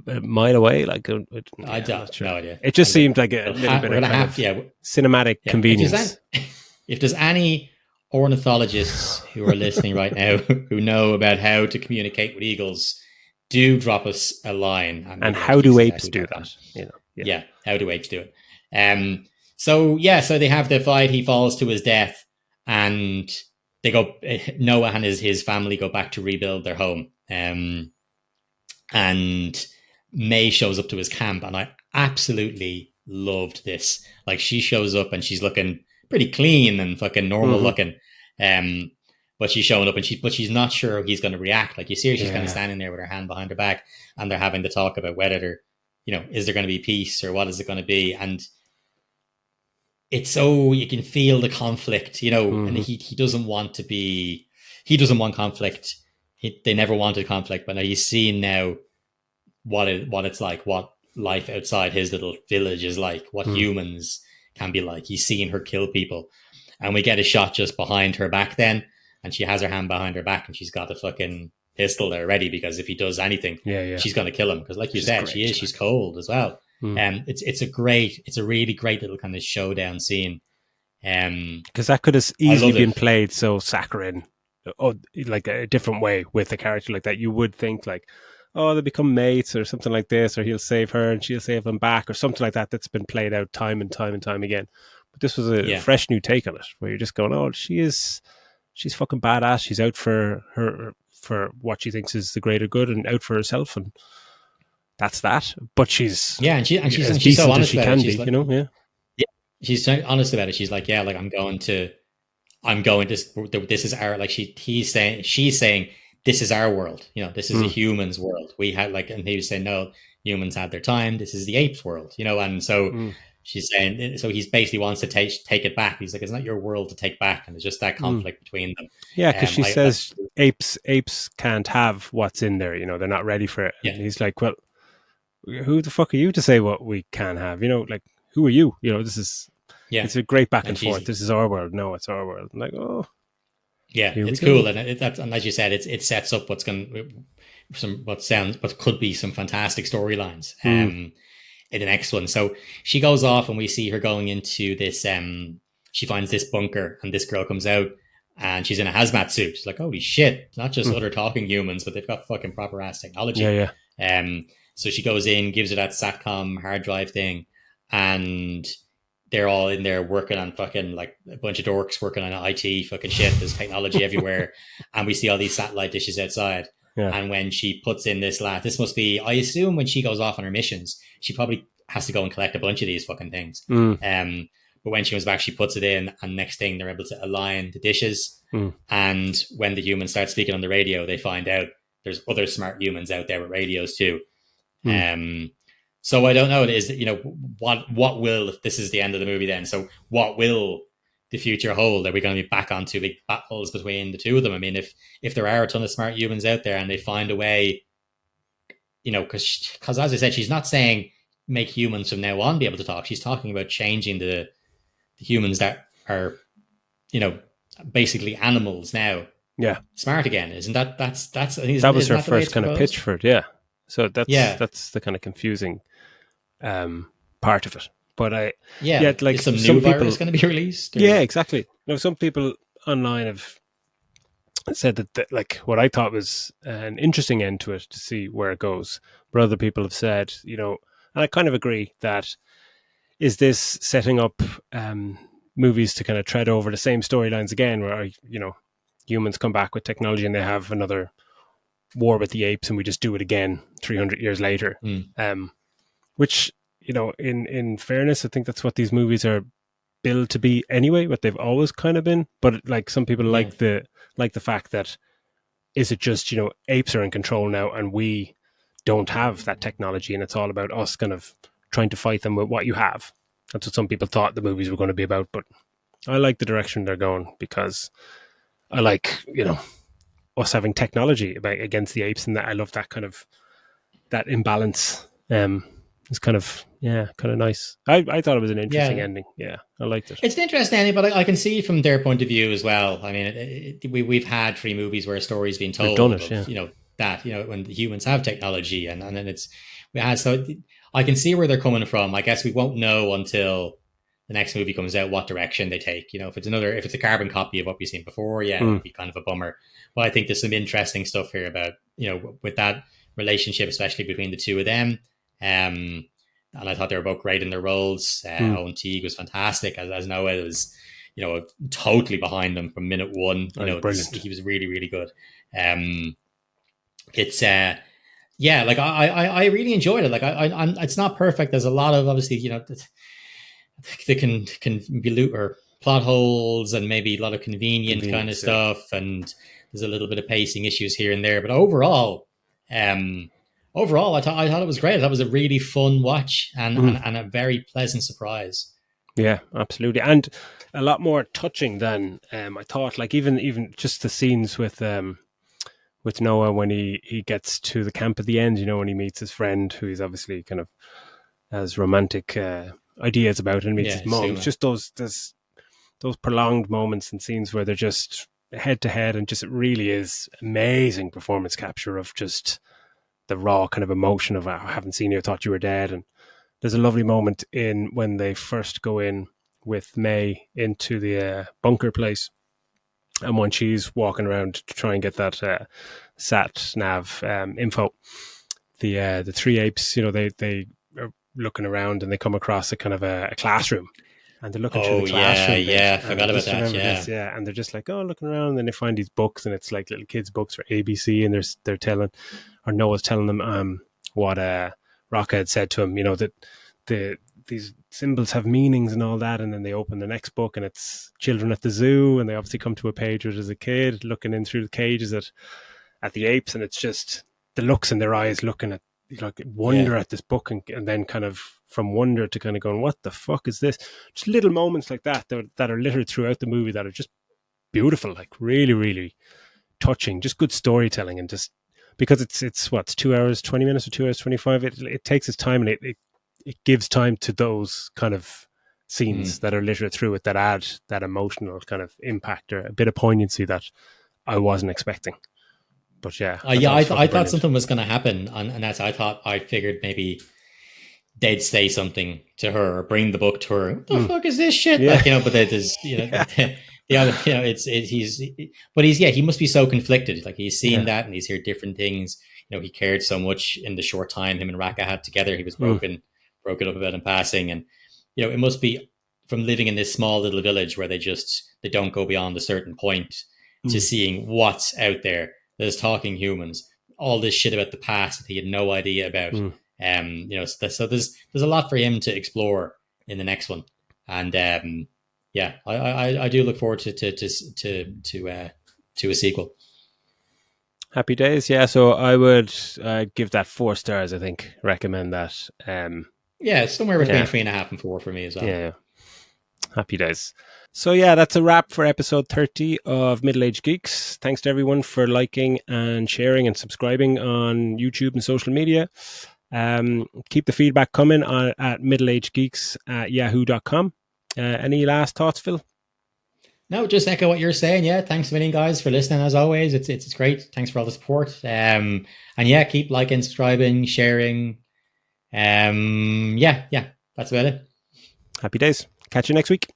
a mile away? Like, I yeah, I'm don't, not sure. no idea. It I just don't know. seemed like a little We're bit of gonna kind have to, of yeah, cinematic yeah. If there's convenience. any, if there's any ornithologists who are listening right now who know about how to communicate with eagles, do drop us a line at And media at how do qc at apes do yahoo.com. that? You know, yeah. Yeah, how do apes do it? So yeah, so they have the fight. He falls to his death, and they go. Noah and his family go back to rebuild their home. And May shows up to his camp, and I absolutely loved this. Like, she shows up and she's looking pretty clean and fucking normal Mm-hmm. looking. Um, but she's showing up and she's not sure how he's going to react. Like, you see her, she's kind of Yeah. standing there with her hand behind her back, and they're having to talk about whether, is there going to be peace or what is it going to be? And it's so you can feel the conflict, and Mm-hmm. he doesn't want to be, he doesn't want conflict. They never wanted conflict, but now he's seeing now what it's like, what life outside his little village is like, what Mm. humans can be like. He's seeing her kill people, and we get a shot just behind her back then, and she has her hand behind her back, and she's got a fucking pistol there ready because if he does anything, Yeah, yeah. she's going to kill him. Because, like you Which is said, great. she's Like, cold as well. mm. It's a really great little kind of showdown scene. Because that could have I easily love been it. played so saccharine, oh, like a different way with a character like that. You would think like, oh, they become mates or something like this, or he'll save her and she'll save him back, or something like that. That's been played out time and time and time again. But this was a Yeah, fresh new take on it, where you're just going, oh, she's fucking badass. She's out for what she thinks is the greater good, and out for herself, and that's that. But she's yeah, as she's so decent as honest she about it. can She's be, like, you know. Yeah. yeah, she's so honest about it. She's like, yeah, like, I'm going to, this is our, like, she's saying, this is our world. This is a Mm, human's world. We had, like, and he was saying, no, humans had their time. This is the apes world, and so mm, she's saying, so he's basically wants to take it back. He's like, it's not your world to take back. And it's just that mm. conflict between them. Yeah, because she I like, says apes can't have what's in there. You know, they're not ready for it. yeah, And he's like, well, who the fuck are you to say what we can have? You know, like who are you? You know, yeah. it's a great back And and she's, forth. This is our world. No, it's our world. I'm like, oh, yeah, here we it's cool. go. And and as you said, it sets up what could be some fantastic storylines. Mm, In the next one. So she goes off and we see her going into this, she finds this bunker and this girl comes out and she's in a hazmat suit. She's like, holy shit, it's not just mm, other talking humans, but they've got fucking proper ass yeah, technology. yeah. So she goes in, gives her that SATCOM hard drive thing, and they're all in there working on fucking, like, a bunch of dorks working on IT fucking shit. There's technology everywhere. And we see all these satellite dishes outside. Yeah. And when she puts in this must be, I assume when she goes off on her missions, she probably has to go and collect a bunch of these fucking things. Mm, But when she comes back, she puts it in, and next thing they're able to align the dishes. mm, And when the humans start speaking on the radio, they find out there's other smart humans out there with radios too. mm. Um, So I don't know. Is what will, if this is the end of the movie then? So what will the future hold? Are we going to be back on two big battles between the two of them? I mean, if there are a ton of smart humans out there and they find a way, because as I said, she's not saying make humans from now on be able to talk. She's talking about changing the humans that are you know basically animals now Yeah, smart again. Isn't that's that was isn't her that the way first it's kind of pitch proposed? for it. Yeah, so Yeah, that's the kind of confusing part of it. But yeah. yeah, Like, is like some some new people, virus going to be released yeah, or? exactly. Some people online have said that like what I thought was an interesting end to it to see where it goes. But other people have said, and I kind of agree that is this setting up movies to kind of tread over the same storylines again, where humans come back with technology and they have another war with the apes, and we just do it again 300 years later. Mm, Um, which in fairness, I think that's what these movies are billed to be anyway. What they've always kind of been. But like some people yeah, like the fact that is it just apes are in control now and we don't have that technology, and it's all about us kind of trying to fight them with what you have. That's what some people thought the movies were going to be about. But I like the direction they're going because I like us having technology about against the apes, and that I love that kind of that imbalance. It's kind of kind of nice. I thought it was an interesting yeah. ending. Yeah, I liked it. It's an interesting ending, but I can see from their point of view as well. I mean, we've had three movies where a story's been We've done told it. of Yeah. that when the humans have technology, and then it's we had so I can see where they're coming from. I guess we won't know until the next movie comes out what direction they take. If it's a carbon copy of what we've seen before, yeah, Mm, it'll be kind of a bummer. But I think there's some interesting stuff here about with that relationship, especially between the two of them. Um, and I thought they were both great in their roles. mm. Owen Teague was fantastic as Noah was, totally behind them from minute one. That was brilliant. He was really really good. Um, it's yeah, like I really enjoyed it. Like I'm it's not perfect. There's a lot of obviously they can be loot or plot holes and maybe a lot of convenient kind of Convenience. Yeah. stuff, and there's a little bit of pacing issues here and there. But um, I thought it was great. That was a really fun watch and, Mm. and a very pleasant surprise. Yeah, absolutely, and a lot more touching than I thought. Like even just the scenes with Noah when he gets to the camp at the end. When he meets his friend, who he's obviously kind of has romantic ideas about, and meets Yeah, his mom. It's Suma. just those prolonged moments and scenes where they're just head to head, and just it really is amazing performance capture of just the raw kind of emotion of I haven't seen you, I thought you were dead. And there's a lovely moment in when they first go in with May into the bunker place, and when she's walking around to try and get that sat nav info, the three apes, they are looking around and they come across a kind of a classroom, and they're looking through the Oh yeah, classroom bit, yeah. and I Forgot about just that. remember Yeah, this, yeah, and they're just like, oh, looking around, and then they find these books, and it's like little kids' books for ABC, and they're telling, or Noah's telling them what Rocca had said to him, that the these symbols have meanings and all that, and then they open the next book and it's children at the zoo, and they obviously come to a page where there's a kid looking in through the cages at the apes, and it's just the looks in their eyes looking at like yeah. wonder at this book, and then kind of from wonder to kind of going, what the fuck is this? Just little moments like that are littered throughout the movie that are just beautiful, like really really touching, just good storytelling, and just because it's what's 2 hours 20 minutes or 2 hours 25, it takes its time, and it gives time to those kind of scenes Mm. that are littered through it that add that emotional kind of impact or a bit of poignancy that I wasn't expecting. But yeah, I Yeah, thought it was I fucking thought brilliant. something was going to happen, and that's I figured maybe they'd say something to her or bring the book to her. What the Mm, fuck is this shit? yeah, Like, but there's yeah, the other but he must be so conflicted. Like he's seen yeah, that and he's heard different things. He cared so much in the short time him and Raka had together. He was mm, broken up about in passing, and it must be from living in this small little village where they don't go beyond a certain point to mm, seeing what's out there. There's talking humans, all this shit about the past that he had no idea about. mm. So there's a lot for him to explore in the next one, and yeah, I do look forward to a sequel. Happy days. Yeah. So I would give that 4 stars. I think recommend that. Yeah, it's somewhere between Yeah. 3.5 and 4 for me as well. Yeah. Happy days. So yeah, that's a wrap for episode 30 of Middle Age Geeks. Thanks to everyone for liking and sharing and subscribing on YouTube and social media. Keep the feedback coming at middleagegeeks@yahoo.com. Any last thoughts, Phil? No, just echo what you're saying. Yeah, thanks a million, guys, for listening. As always, it's great. Thanks for all the support. And yeah, keep liking, subscribing, sharing. Yeah, that's about it. Happy days. Catch you next week.